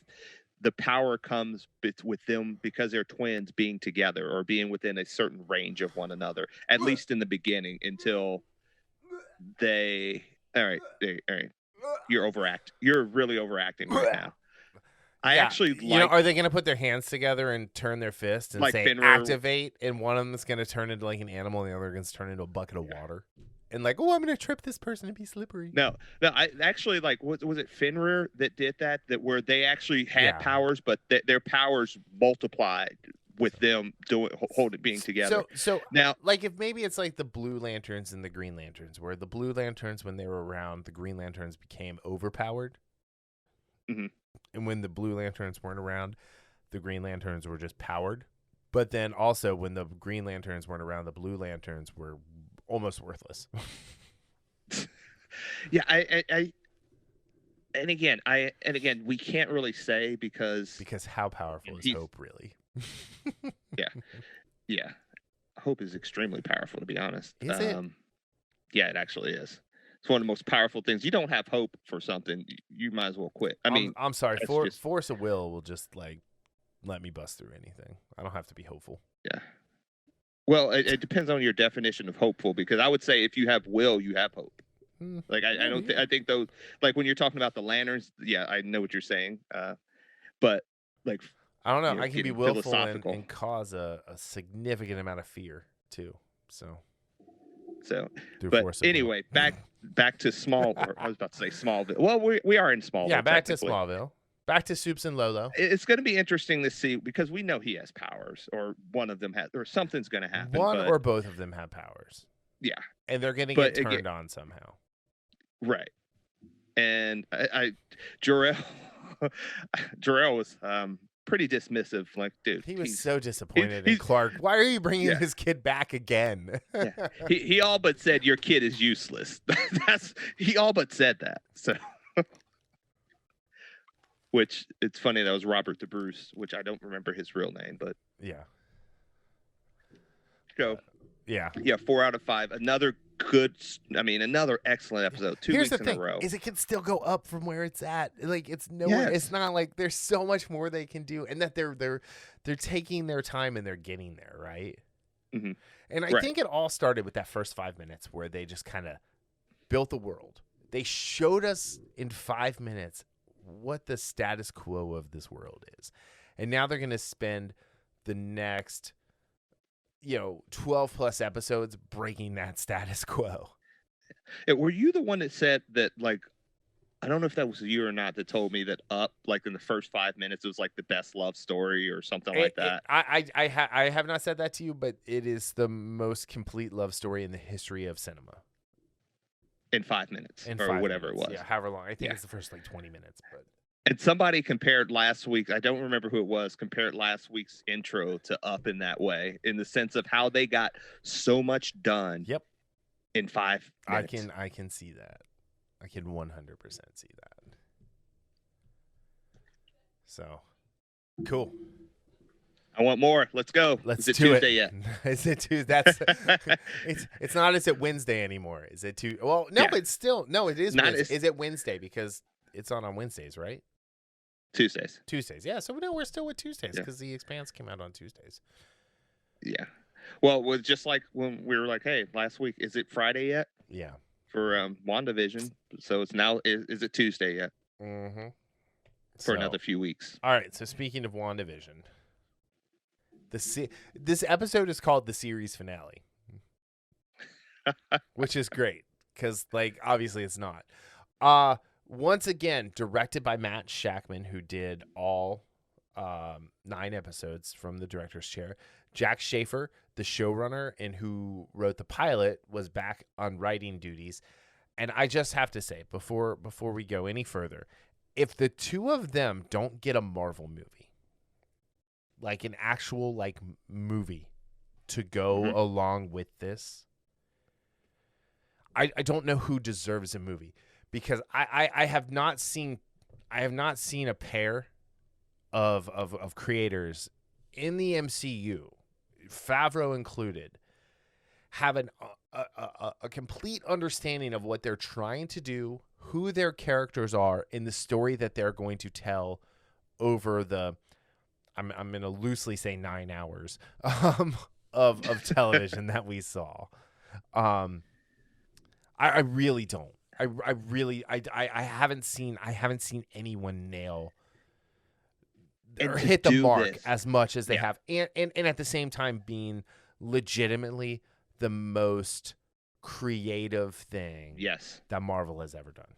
[SPEAKER 2] the power comes with them because they're twins being together or being within a certain range of one another, at least in the beginning, until they. All right. You're really overacting right now. I actually like.
[SPEAKER 1] Are they going to put their hands together and turn their fist and
[SPEAKER 2] like
[SPEAKER 1] say
[SPEAKER 2] Fenrir,
[SPEAKER 1] activate, and one of them is going to turn into like an animal and the other one's turn into a bucket of water? And like, I'm going to trip this person and be slippery.
[SPEAKER 2] No. I actually like. Was it Fenrir that did that? That where they actually had powers, but their powers multiplied with them being together.
[SPEAKER 1] So
[SPEAKER 2] now,
[SPEAKER 1] like, if maybe it's like the Blue Lanterns and the Green Lanterns, where the Blue Lanterns, when they were around, the Green Lanterns became overpowered. And when the Blue Lanterns weren't around, the Green Lanterns were just powered. But then also when the Green Lanterns weren't around, the Blue Lanterns were almost worthless.
[SPEAKER 2] Yeah, and again, we can't really say because
[SPEAKER 1] how powerful is Hope really?
[SPEAKER 2] Yeah. hope is extremely powerful, to be honest.
[SPEAKER 1] Is it?
[SPEAKER 2] Yeah, it actually is. It's one of the most powerful things. You don't have hope for something, you might as well quit. I mean,
[SPEAKER 1] I'm sorry. Force of will just like let me bust through anything. I don't have to be hopeful.
[SPEAKER 2] Yeah. Well, it depends on your definition of hopeful, because I would say if you have will, you have hope. Like I think those, like when you're talking about the lanterns, yeah, I know what you're saying. But like,
[SPEAKER 1] I don't know. I can be willful and cause a significant amount of fear too. So,
[SPEAKER 2] but anyway, back to Smallville. I was about to say Smallville. Well, we are in Smallville.
[SPEAKER 1] Yeah, back to Smallville. Back to Supes and LoLo.
[SPEAKER 2] It's going to be interesting to see, because we know he has powers, or one of them has, or something's going to happen.
[SPEAKER 1] One or both of them have powers.
[SPEAKER 2] Yeah,
[SPEAKER 1] and they're going to get turned on somehow.
[SPEAKER 2] Right. And Jor-El was pretty dismissive. Like, dude,
[SPEAKER 1] he was so disappointed in Clark. Why are you bringing his kid back again?
[SPEAKER 2] Yeah. He all but said your kid is useless. He all but said that. So, which it's funny, that was Robert the Bruce, which I don't remember his real name, but
[SPEAKER 1] yeah.
[SPEAKER 2] So
[SPEAKER 1] yeah,
[SPEAKER 2] 4 out of 5. Another excellent episode. 2 weeks in a row.
[SPEAKER 1] Is it can still go up from where it's at. Like, it's nowhere. It's not like there's so much more they can do, and that they're taking their time and they're getting there, right?
[SPEAKER 2] Mm-hmm.
[SPEAKER 1] And I think it all started with that first 5 minutes where they just kind of built the world. They showed us in 5 minutes what the status quo of this world is, and now they're going to spend the next 12 plus episodes breaking that status quo.
[SPEAKER 2] Were you the one that said that, like, I don't know if that was you or not, that told me that Up, like in the first 5 minutes, it was like the best love story or something like that?
[SPEAKER 1] I have not said that to you, but it is the most complete love story in the history of cinema.
[SPEAKER 2] In 5 minutes, or whatever it was.
[SPEAKER 1] Yeah, however long. I think it's the first 20 minutes, but.
[SPEAKER 2] And somebody compared last week, I don't remember who it was, compared last week's intro to Up in that way, in the sense of how they got so much done.
[SPEAKER 1] Yep.
[SPEAKER 2] In 5 minutes.
[SPEAKER 1] I can see that. I can 100% see that. So, cool.
[SPEAKER 2] I want more. Let's go.
[SPEAKER 1] Is
[SPEAKER 2] it
[SPEAKER 1] do
[SPEAKER 2] Tuesday
[SPEAKER 1] it.
[SPEAKER 2] yet?
[SPEAKER 1] Is it Tuesday? That's it's not. Is it Wednesday anymore? Is it Tuesday? Well, no, it's still no. It is. Wednesday. Is it Wednesday because it's on Wednesdays, right?
[SPEAKER 2] Tuesdays.
[SPEAKER 1] Yeah. So we're still with Tuesdays because the Expanse came out on Tuesdays.
[SPEAKER 2] Yeah. Well, with just like when we were like, hey, last week, is it Friday yet?
[SPEAKER 1] Yeah.
[SPEAKER 2] For WandaVision, so it's now. Is it Tuesday yet?
[SPEAKER 1] Mm-hmm.
[SPEAKER 2] For another few weeks.
[SPEAKER 1] All right. So speaking of WandaVision. This episode is called the series finale, which is great because, like, obviously it's not. Once again, directed by Matt Shakman, who did all 9 episodes from the director's chair. Jack Schaefer, the showrunner and who wrote the pilot, was back on writing duties. And I just have to say, before we go any further, if the two of them don't get a Marvel movie, like an actual movie to go along with this, I don't know who deserves a movie, because I have not seen a pair of creators in the MCU, Favreau included, have a complete understanding of what they're trying to do, who their characters are, in the story that they're going to tell over the I'm going to loosely say 9 hours of television that we saw. I really don't. I haven't seen anyone nail or hit the mark as much as they have, and at the same time being legitimately the most creative thing that Marvel has ever done.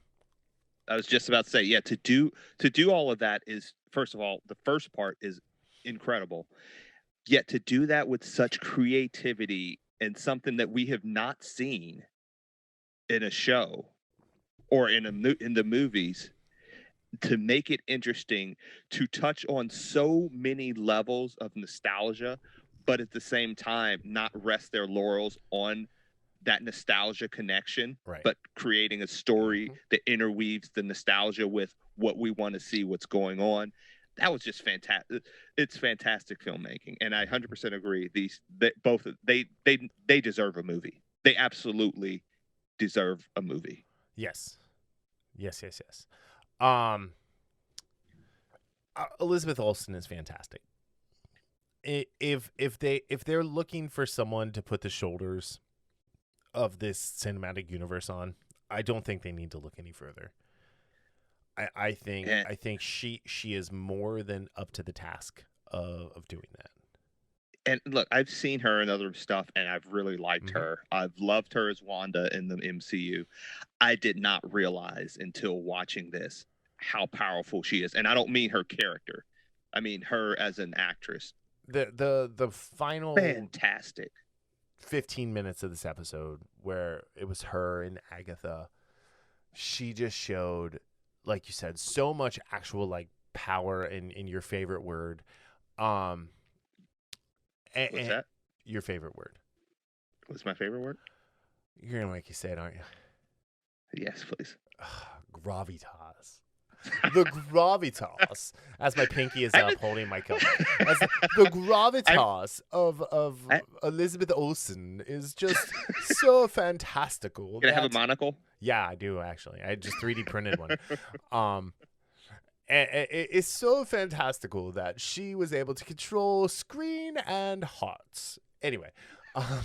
[SPEAKER 2] I was just about to say, to do all of that is, first of all, the first part is incredible. Yet to do that with such creativity and something that we have not seen in a show or in the movies, to make it interesting, to touch on so many levels of nostalgia, but at the same time not rest their laurels on that nostalgia connection, but creating a story that interweaves the nostalgia with what we want to see, what's going on. that was just fantastic. It's fantastic filmmaking, and I 100% agree. They deserve a movie. They absolutely deserve a movie.
[SPEAKER 1] Yes. Um, Elizabeth Olsen is fantastic. If they're looking for someone to put the shoulders of this cinematic universe on, I don't think they need to look any further. I think she is more than up to the task of doing that.
[SPEAKER 2] And look, I've seen her in other stuff, and I've really liked her. I've loved her as Wanda in the MCU. I did not realize until watching this how powerful she is, and I don't mean her character. I mean her as an actress.
[SPEAKER 1] The final
[SPEAKER 2] fantastic
[SPEAKER 1] 15 minutes of this episode where it was her and Agatha, she just showed, like you said, so much actual like power in your favorite word.
[SPEAKER 2] What's that?
[SPEAKER 1] Your favorite word.
[SPEAKER 2] What's my favorite word?
[SPEAKER 1] You're gonna make you say it, aren't you?
[SPEAKER 2] Yes, please.
[SPEAKER 1] Gravitas. The gravitas, as my pinky is up holding my cup. As the gravitas of Elizabeth Olsen is just so fantastical.
[SPEAKER 2] You gonna have a monocle?
[SPEAKER 1] Yeah, I do actually. I just 3D printed one. And it's so fantastical that she was able to control screen and hearts. Anyway, I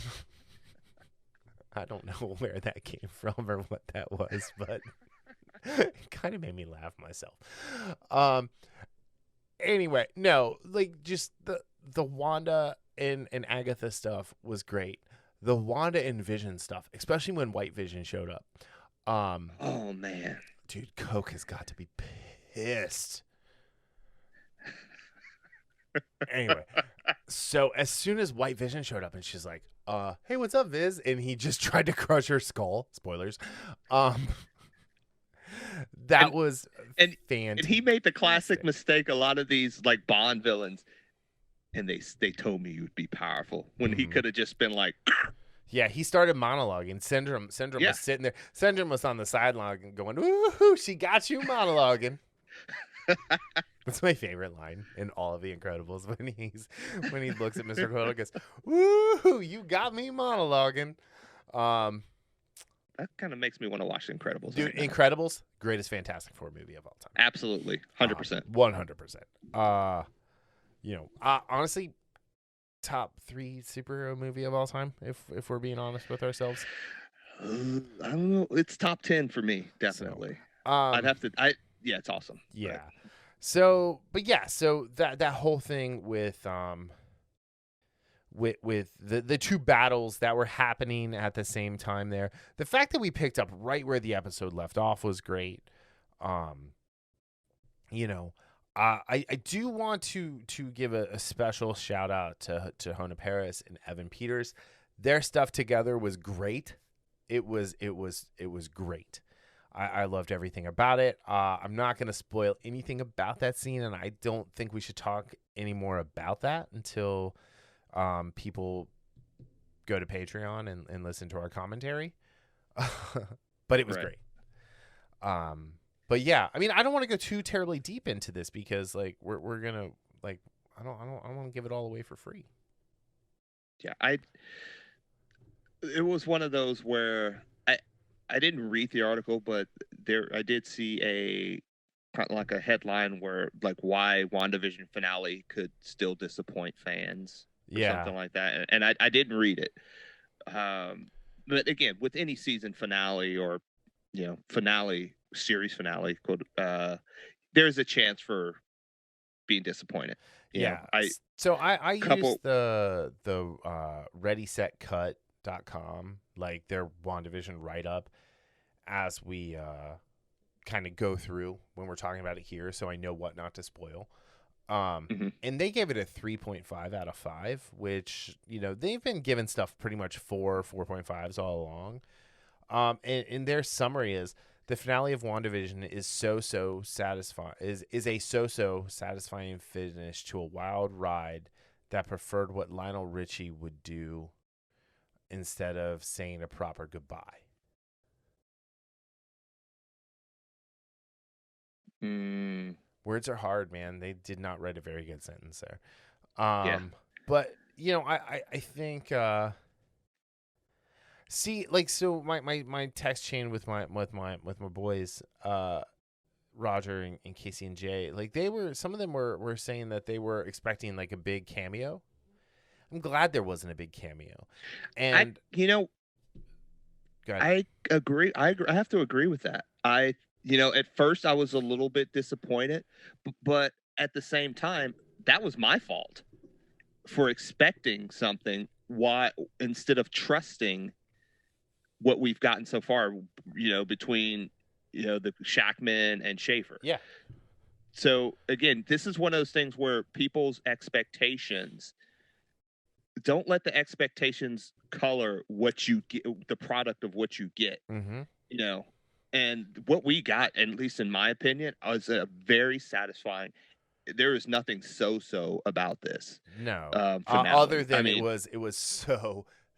[SPEAKER 1] don't know where that came from or what that was, but it kind of made me laugh myself. Anyway, no, like just the Wanda and Agatha stuff was great. The Wanda and Vision stuff, especially when White Vision showed up.
[SPEAKER 2] Oh man,
[SPEAKER 1] dude, Coke has got to be pissed. Anyway, so as soon as White Vision showed up and she's like, hey, what's up, Viz? And he just tried to crush her skull. Spoilers. That was fantastic.
[SPEAKER 2] And he made the classic mistake a lot of these like Bond villains, and they told me you'd be powerful when he could have just been like
[SPEAKER 1] yeah, he started monologuing. Syndrome was sitting there. Syndrome was on the sideline going, woohoo, she got you monologuing. That's my favorite line in all of The Incredibles when he looks at Mr. Quill and goes, woohoo, you got me monologuing.
[SPEAKER 2] That kind of makes me want to watch The Incredibles.
[SPEAKER 1] Dude, right Incredibles, greatest Fantastic Four movie of all time.
[SPEAKER 2] Absolutely. 100%.
[SPEAKER 1] 100%. Honestly, top 3 superhero movie of all time, if we're being honest with ourselves.
[SPEAKER 2] I don't know. It's top 10 for me, definitely. So, yeah, it's awesome.
[SPEAKER 1] Yeah. So that whole thing with the two battles that were happening at the same time there. The fact that we picked up right where the episode left off was great. I do want to give a special shout out to Hona Paris and Evan Peters. Their stuff together was great. It was great. I loved everything about it. I'm not going to spoil anything about that scene, and I don't think we should talk any more about that until people go to Patreon and listen to our commentary. But it was great. But yeah, I mean, I don't want to go too terribly deep into this because like we're gonna like I don't want to give it all away for free.
[SPEAKER 2] Yeah, it was one of those where I didn't read the article, but I did see a kind of like a headline where like why WandaVision finale could still disappoint fans. Something like that, and I didn't read it. But again, with any season finale or series finale, there's a chance for being disappointed.
[SPEAKER 1] I used the ReadySetCut.com, like their WandaVision write up, as we kind of go through when we're talking about it here, so I know what not to spoil. And they gave it a 3.5 out of 5, which, they've been given stuff pretty much 4.5s all along. And their summary is the finale of WandaVision is so satisfying, is a so satisfying finish to a wild ride that preferred what Lionel Richie would do instead of saying a proper goodbye. Words are hard, man. They did not write a very good sentence there.
[SPEAKER 2] Yeah.
[SPEAKER 1] But I think see, like, so my text chain with my boys, Roger and Casey and Jay, like, some of them were saying that they were expecting like a big cameo. I'm glad there wasn't a big cameo. And
[SPEAKER 2] I agree. I have to agree with that. At first I was a little bit disappointed, but at the same time, that was my fault for expecting something. Why, instead of trusting what we've gotten so far, between, the Shackman and Schaefer.
[SPEAKER 1] Yeah.
[SPEAKER 2] So again, this is one of those things where people's expectations, don't let the expectations color what you get, the product of what you get.
[SPEAKER 1] Mm-hmm.
[SPEAKER 2] And what we got, at least in my opinion, was a very satisfying. There is nothing so about this.
[SPEAKER 1] No,
[SPEAKER 2] finale.
[SPEAKER 1] other than it was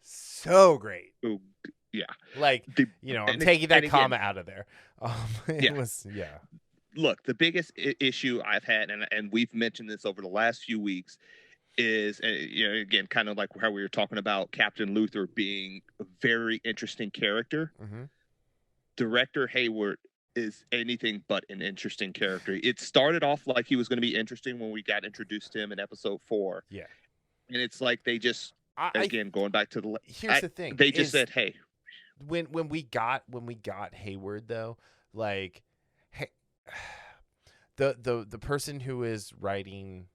[SPEAKER 1] so great.
[SPEAKER 2] Ooh, yeah,
[SPEAKER 1] like I'm taking that comma out of there. It was
[SPEAKER 2] Look, the biggest issue I've had, and we've mentioned this over the last few weeks, is again, kind of like how we were talking about Captain Luthor being a very interesting character.
[SPEAKER 1] Mm-hmm.
[SPEAKER 2] Director Hayward is anything but an interesting character. It started off like he was going to be interesting when we got introduced to him in episode 4.
[SPEAKER 1] Yeah.
[SPEAKER 2] And it's like they just, going back to
[SPEAKER 1] here's the thing.
[SPEAKER 2] They just said, hey.
[SPEAKER 1] When we got Hayward, though, like, hey, the person who is writing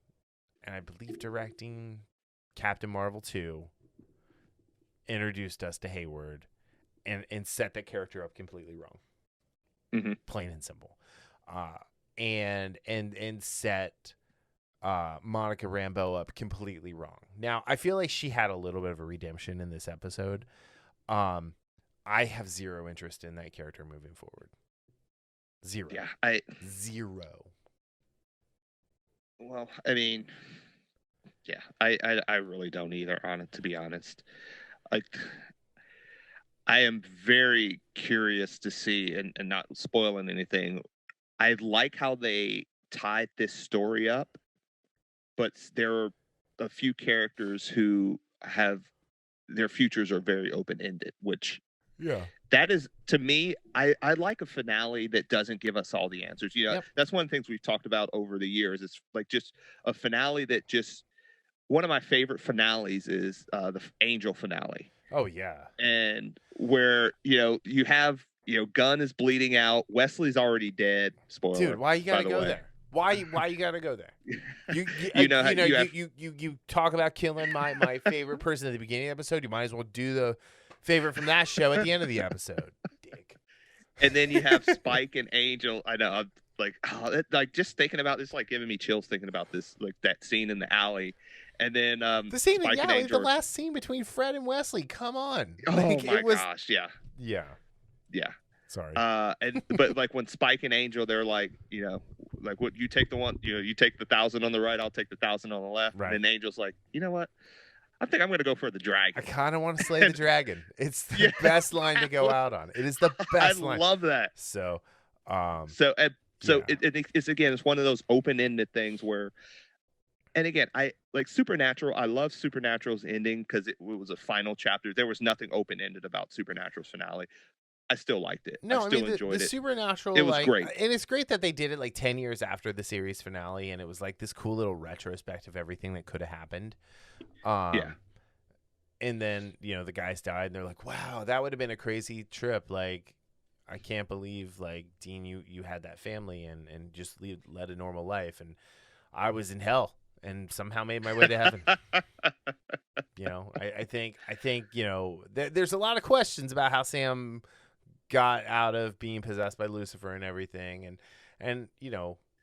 [SPEAKER 1] and I believe directing Captain Marvel 2 introduced us to Hayward and set that character up completely wrong.
[SPEAKER 2] Mm-hmm.
[SPEAKER 1] Plain and simple. And set Monica Rambeau up completely wrong. Now, I feel like she had a little bit of a redemption in this episode. I have zero interest in that character moving forward. Zero.
[SPEAKER 2] Yeah,
[SPEAKER 1] Zero.
[SPEAKER 2] Well, I mean, yeah, I really don't either, to be honest. I am very curious to see, and not spoiling anything, I like how they tied this story up, but there are a few characters who have their futures are very open-ended, which that is, to me, I like a finale that doesn't give us all the answers. That's one of the things we've talked about over the years. It's like just a finale that just, one of my favorite finales is the Angel finale.
[SPEAKER 1] Oh yeah.
[SPEAKER 2] And where, you have, Gunn is bleeding out. Wesley's already dead. Spoiler.
[SPEAKER 1] Dude, why you gotta go there? Why you gotta go there? You talk about killing my favorite person at the beginning of the episode. You might as well do the favorite from that show at the end of the episode. Dick.
[SPEAKER 2] And then you have Spike and Angel. I know. I'm like, just thinking about this, like giving me chills thinking about this, like that scene in the alley. And then
[SPEAKER 1] the scene
[SPEAKER 2] Spike
[SPEAKER 1] in the alley, the last scene between Fred and Wesley. Come on.
[SPEAKER 2] Oh my gosh, yeah.
[SPEAKER 1] Yeah. Sorry.
[SPEAKER 2] But like when Spike and Angel, they're like, like what, you take the one, you take the 1,000 on the right, I'll take the 1,000 on the left.
[SPEAKER 1] Right.
[SPEAKER 2] And then Angel's like, you know what? I think I'm going to go for the dragon.
[SPEAKER 1] I kind of want to slay the dragon. It's the best line to go out on. It is the best line.
[SPEAKER 2] I love that.
[SPEAKER 1] So,
[SPEAKER 2] it's again, it's one of those open-ended things where, and again, I like Supernatural. I love Supernatural's ending because it was a final chapter. There was nothing open-ended about Supernatural's finale. I still liked it. I still enjoyed
[SPEAKER 1] the
[SPEAKER 2] it.
[SPEAKER 1] Supernatural,
[SPEAKER 2] it was great.
[SPEAKER 1] And it's great that they did it like 10 years after the series finale, and it was like this cool little retrospective of everything that could have happened. And then, the guys died, and they're like, wow, that would have been a crazy trip. Like, I can't believe, like, Dean, you had that family and just led a normal life. And I was in hell and somehow made my way to heaven. I think there's a lot of questions about how Sam got out of being possessed by Lucifer and everything. And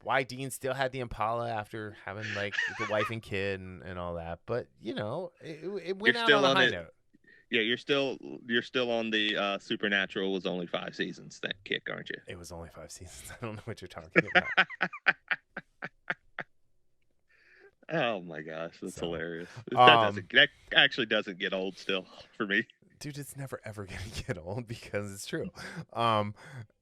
[SPEAKER 1] why Dean still had the Impala after having like the wife and kid and all that. But it went out on a high note.
[SPEAKER 2] Yeah, you're still on the Supernatural was only 5 seasons that kick, aren't you?
[SPEAKER 1] It was only 5 seasons. I don't know what you're talking about.
[SPEAKER 2] Oh my gosh, that's hilarious. That actually doesn't get old still for me.
[SPEAKER 1] Dude, it's never ever gonna get old because it's true.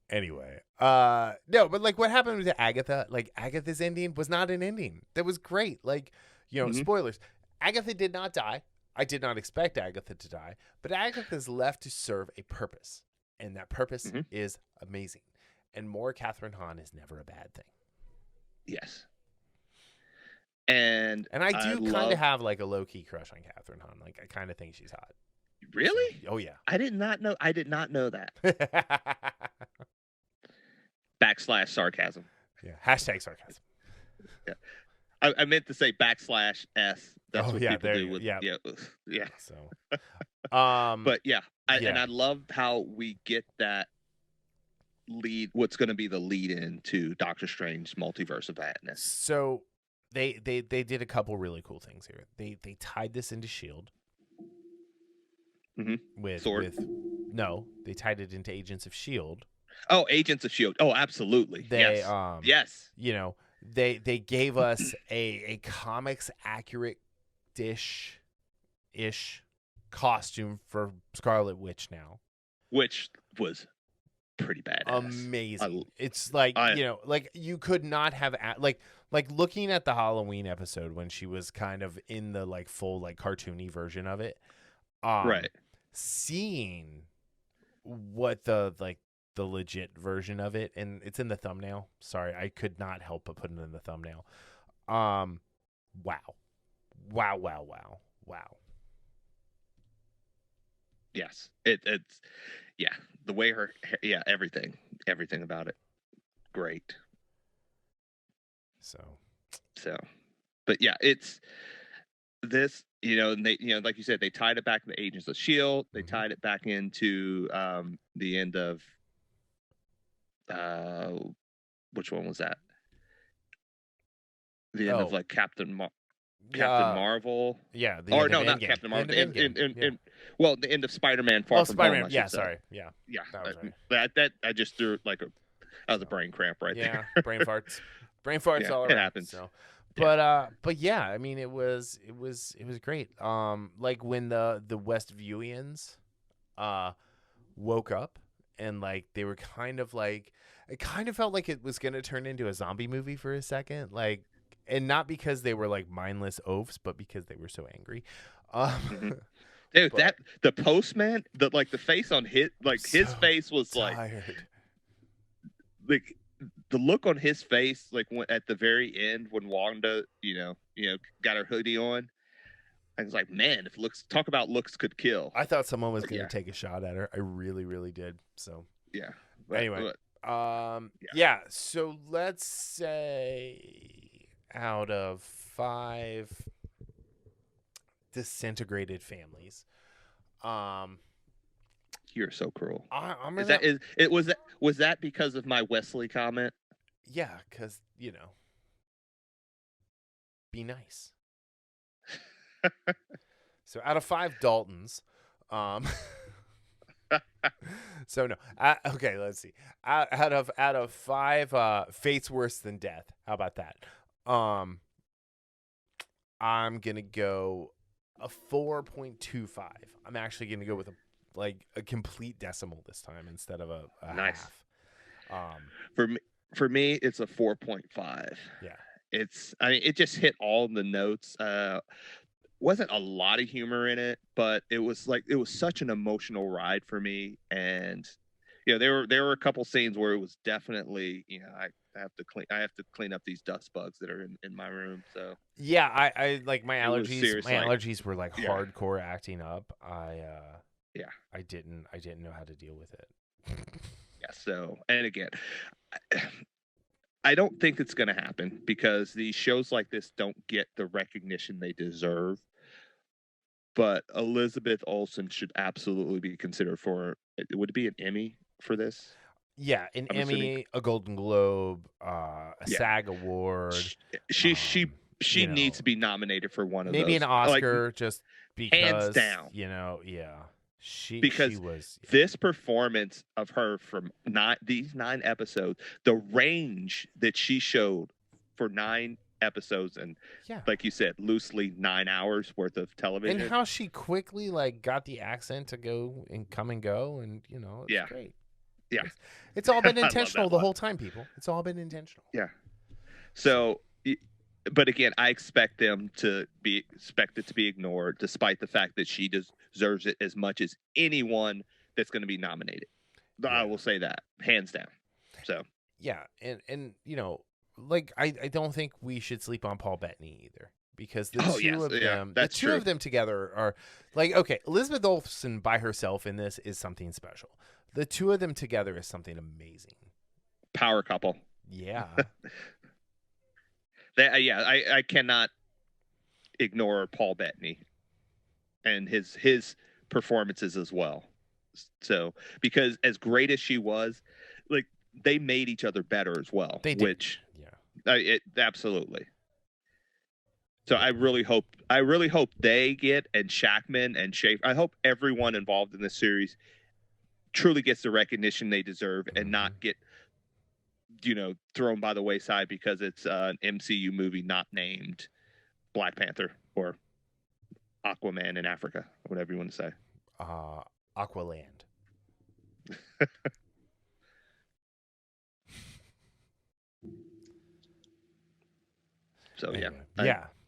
[SPEAKER 1] Anyway, no, but like what happened with Agatha? Like Agatha's ending was not an ending. That was great. Like, spoilers. Agatha did not die. I did not expect Agatha to die, but Agatha's left to serve a purpose, and that purpose is amazing. And more Catherine Hahn is never a bad thing.
[SPEAKER 2] Yes. And
[SPEAKER 1] I do kind of have like a low key crush on Catherine Hahn. Like I kind of think she's hot.
[SPEAKER 2] Really?
[SPEAKER 1] So, oh yeah.
[SPEAKER 2] I did not know that. / sarcasm.
[SPEAKER 1] Yeah. Hashtag sarcasm.
[SPEAKER 2] Yeah. I meant to say / S. That's what people do with yeah.
[SPEAKER 1] So
[SPEAKER 2] but yeah. And I love how we get that lead, what's going to be the lead in to Doctor Strange Multiverse of Madness.
[SPEAKER 1] So they did a couple really cool things here. They tied this into S.H.I.E.L.D. They tied it into Agents of S.H.I.E.L.D.
[SPEAKER 2] Oh, Agents of S.H.I.E.L.D. Oh, absolutely. Yes. Yes.
[SPEAKER 1] They gave us a comics accurate ish costume for Scarlet Witch now,
[SPEAKER 2] which was pretty badass.
[SPEAKER 1] Amazing. It's like like you could not have like looking at the Halloween episode when she was kind of in the like full like cartoony version of it.
[SPEAKER 2] Right.
[SPEAKER 1] Seeing what the legit version of it, and it's in the thumbnail. Sorry, I could not help but put it in the thumbnail. Wow.
[SPEAKER 2] Yes, it's the way her everything about it, great.
[SPEAKER 1] So,
[SPEAKER 2] but yeah, it's this. And they, like you said, they tied it back to the Agents of S.H.I.E.L.D. They tied it back into the end of which one was that? The end of like Captain Marvel.
[SPEAKER 1] Yeah.
[SPEAKER 2] Not Captain Marvel. The end of Spider-Man Far From
[SPEAKER 1] Spider-Man.
[SPEAKER 2] Home.
[SPEAKER 1] Yeah, sorry. Yeah.
[SPEAKER 2] That I just threw that was a brain cramp right there.
[SPEAKER 1] Yeah, brain farts. Brain farts all around.
[SPEAKER 2] It happens.
[SPEAKER 1] So. But yeah, I mean it was great. Like when the Westviewans woke up and like they were kind of like, it kind of felt like it was gonna turn into a zombie movie for a second, like, and not because they were like mindless oafs, but because they were so angry.
[SPEAKER 2] Dude, the postman, the face on his his face was
[SPEAKER 1] tired.
[SPEAKER 2] like the look on his face, like when, at the very end when Wanda, got her hoodie on, I was like, man, if talk about looks could kill.
[SPEAKER 1] I thought someone was going to take a shot at her. I really, really did. So
[SPEAKER 2] yeah.
[SPEAKER 1] Anyway, So let's say out of 5 disintegrated families,
[SPEAKER 2] you're so cruel.
[SPEAKER 1] Was
[SPEAKER 2] that because of my Wesley comment?
[SPEAKER 1] Yeah, because be nice. So out of 5 Daltons, so no. Okay, let's see. Out of 5 fate's worse than death. How about that? I'm gonna go a 4.25. I'm actually gonna go with a complete decimal this time instead of a
[SPEAKER 2] nice
[SPEAKER 1] half.
[SPEAKER 2] For me, it's a 4.5.
[SPEAKER 1] Yeah.
[SPEAKER 2] It just hit all the notes. Wasn't a lot of humor in it, but it was such an emotional ride for me. And there were a couple scenes where it was definitely, I have to clean up these dust bugs that are in my room. So
[SPEAKER 1] yeah, I like my allergies. My allergies were like hardcore acting up. I didn't know how to deal with it.
[SPEAKER 2] Yeah. So, and again, I don't think it's going to happen because these shows like this don't get the recognition they deserve. But Elizabeth Olsen should absolutely be considered for. Would it be an Emmy for this?
[SPEAKER 1] Yeah, an Emmy, a Golden Globe, a SAG award.
[SPEAKER 2] She needs to be nominated for one of those.
[SPEAKER 1] Maybe an Oscar, just because.
[SPEAKER 2] Hands down.
[SPEAKER 1] She was.
[SPEAKER 2] This performance of her from these 9 episodes, the range that she showed for 9 episodes, and like you said, loosely 9 hours worth of television,
[SPEAKER 1] and how she quickly got the accent to go and come and go, and it's great.
[SPEAKER 2] Yeah.
[SPEAKER 1] It's all been
[SPEAKER 2] I love
[SPEAKER 1] intentional
[SPEAKER 2] that
[SPEAKER 1] the
[SPEAKER 2] line.
[SPEAKER 1] whole time, people. It's all been intentional.
[SPEAKER 2] Yeah. So, but again, I expect them to be expected to be ignored, despite the fact that she deserves it as much as anyone that's going to be nominated. I will say that hands down. So
[SPEAKER 1] yeah, and you know, like I don't think we should sleep on Paul Bettany either, because the two of them together are like, okay, Elizabeth Olsen by herself in this is something special. The two of them together is something amazing.
[SPEAKER 2] Power couple.
[SPEAKER 1] Yeah.
[SPEAKER 2] I cannot ignore Paul Bettany and his performances as well. So, because as great as she was, like, they made each other better as well.
[SPEAKER 1] They did.
[SPEAKER 2] Which, absolutely. So I really hope they get, and Shackman and Schaefer. I hope everyone involved in this series truly gets the recognition they deserve, and not get, thrown by the wayside because it's an MCU movie not named Black Panther or Aquaman in Africa, or whatever you want to say.
[SPEAKER 1] Aqualand.
[SPEAKER 2] So
[SPEAKER 1] anyway,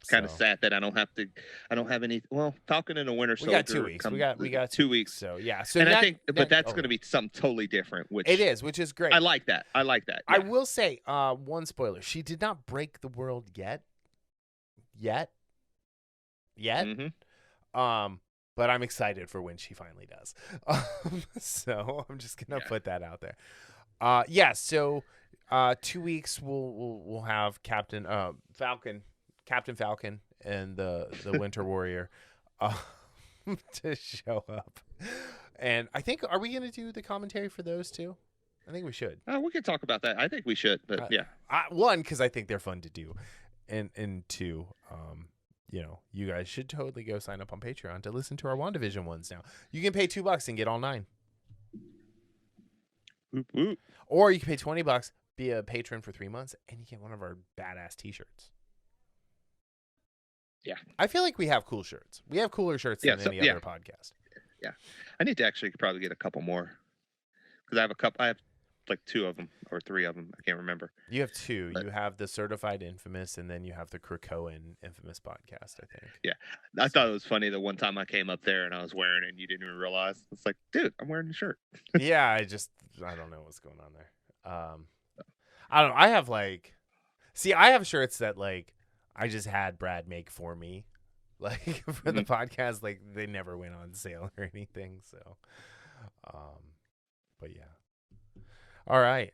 [SPEAKER 2] kind of sad that I don't have any. Well, Falcon and the Winter Soldier.
[SPEAKER 1] We got 2 weeks. We got
[SPEAKER 2] 2 weeks.
[SPEAKER 1] So yeah.
[SPEAKER 2] So and I think, but that's going to be something totally different. Which
[SPEAKER 1] it is, which is great.
[SPEAKER 2] I like that. Yeah.
[SPEAKER 1] I will say, one spoiler: she did not break the world yet.
[SPEAKER 2] Mm-hmm.
[SPEAKER 1] But I'm excited for when she finally does. So I'm just gonna put that out there. So 2 weeks we'll have Captain Falcon, and the Winter Warrior to show up. And I think, are we gonna do the commentary for those two? I think we should.
[SPEAKER 2] We can talk about that. I think we should, but
[SPEAKER 1] one, because I think they're fun to do, and two, you guys should totally go sign up on Patreon to listen to our WandaVision ones now. You can pay $2 and get all 9. Or you can pay $20, be a patron for 3 months, and you get one of our badass t-shirts.
[SPEAKER 2] Yeah.
[SPEAKER 1] I feel like we have cool shirts. We have cooler shirts than any other podcast.
[SPEAKER 2] Yeah. I need to actually probably get a couple more, because I have like 2 of them or 3 of them. I can't remember.
[SPEAKER 1] You have 2. You have the Certified Infamous, and then you have the Krakoan Infamous podcast, I think.
[SPEAKER 2] Yeah. I thought it was funny the one time I came up there and I was wearing it and you didn't even realize. It's like, dude, I'm wearing the shirt.
[SPEAKER 1] Yeah, I don't know what's going on there. I don't know. I have shirts that, like, I just had Brad make for me, like, for the podcast. Like, they never went on sale or anything. So, but yeah. All right.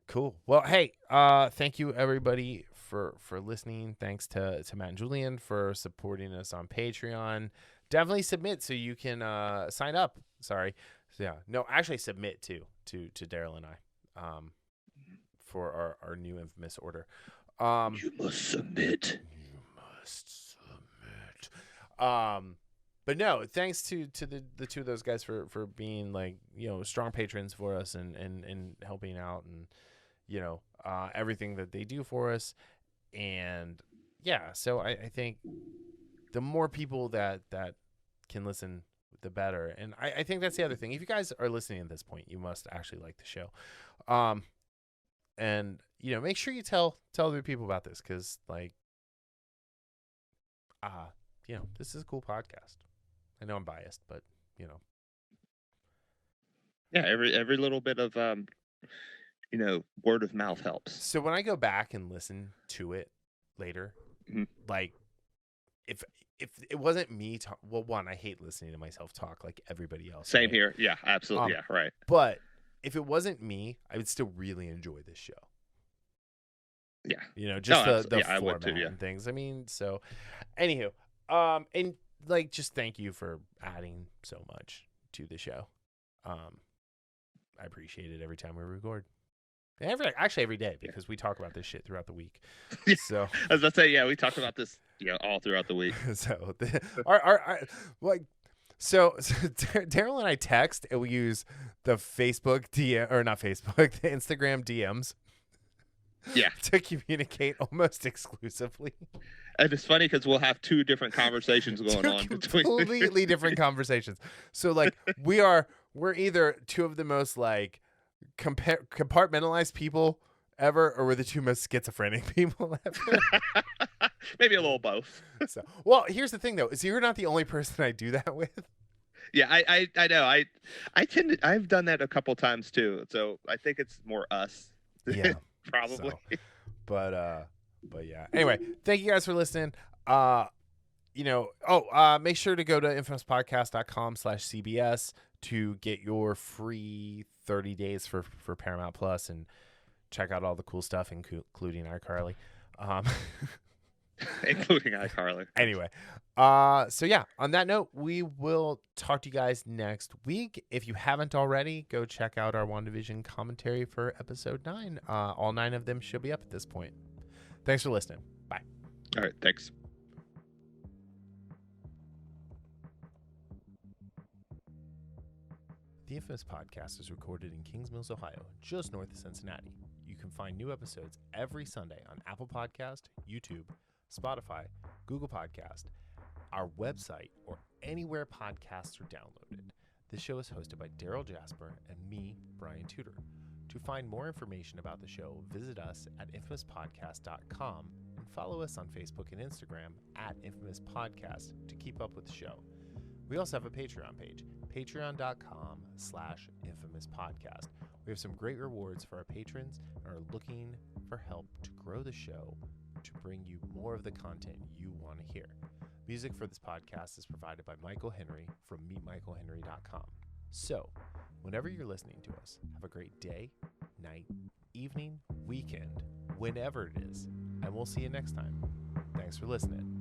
[SPEAKER 1] Cool. Well, hey, thank you everybody for listening. Thanks to Matt and Julian for supporting us on Patreon. Definitely submit so you can sign up. Sorry. So, yeah. No, actually submit to Darryl and I for our new Infamous order.
[SPEAKER 2] You must submit.
[SPEAKER 1] But no, thanks to the two of those guys for being, like, strong patrons for us and helping out, and everything that they do for us. And yeah, so I think the more people that can listen, the better. And I think that's the other thing. If you guys are listening at this point, you must actually like the show. And make sure you tell other people about this, because, like, this is a cool podcast. I know I'm biased, but
[SPEAKER 2] yeah, every little bit of word of mouth helps.
[SPEAKER 1] So when I go back and listen to it later, like, if it wasn't me one, I hate listening to myself talk like everybody else.
[SPEAKER 2] Same here. Yeah, absolutely. Yeah, right.
[SPEAKER 1] But if it wasn't me, I would still really enjoy this show.
[SPEAKER 2] Yeah.
[SPEAKER 1] Just the
[SPEAKER 2] I would
[SPEAKER 1] format
[SPEAKER 2] too,
[SPEAKER 1] and things. I mean, so anywho, and, like, just thank you for adding so much to the show. I appreciate it every time we record. Every day, because we talk about this shit throughout the week.
[SPEAKER 2] Yeah.
[SPEAKER 1] So
[SPEAKER 2] as I say, we talk about this all throughout the week.
[SPEAKER 1] So Darryl and I text, and we use the Facebook DM, or not Facebook, the Instagram DMs.
[SPEAKER 2] Yeah.
[SPEAKER 1] To communicate almost exclusively.
[SPEAKER 2] And it's funny because we'll have 2 different conversations going on between
[SPEAKER 1] completely different conversations. So, like, we're either 2 of the most, like, compartmentalized people ever, or were the two most schizophrenic people ever?
[SPEAKER 2] Maybe a little both.
[SPEAKER 1] So, well, here's the thing though: is you're not the only person I do that with.
[SPEAKER 2] Yeah, I know. I've done that a couple times too. So I think it's more us.
[SPEAKER 1] Yeah,
[SPEAKER 2] Probably.
[SPEAKER 1] So, but yeah. Anyway, thank you guys for listening. Make sure to go to infamouspodcast.com/CBS to get your free 30 days for Paramount Plus and check out all the cool stuff, including iCarly.
[SPEAKER 2] Including iCarly.
[SPEAKER 1] Anyway, so yeah, on that note, we will talk to you guys next week. If you haven't already, go check out our WandaVision commentary for episode 9. All 9 of them should be up at this point. Thanks for listening. Bye.
[SPEAKER 2] All right, thanks.
[SPEAKER 1] The Infamous Podcast is recorded in Kings Mills, Ohio, just north of Cincinnati. You can find new episodes every Sunday on Apple Podcast, YouTube, Spotify, Google Podcast, our website, or anywhere podcasts are downloaded. This show is hosted by Darryl Jasper and me, Brian Tudor. To find more information about the show, visit us at infamouspodcast.com and follow us on Facebook and Instagram at Infamous Podcast to keep up with the show. We also have a Patreon page, patreon.com/infamouspodcast. We have some great rewards for our patrons and are looking for help to grow the show to bring you more of the content you want to hear. Music for this podcast is provided by Michael Henry from meetmichaelhenry.com. So, whenever you're listening to us, have a great day, night, evening, weekend, whenever it is, and we'll see you next time. Thanks for listening.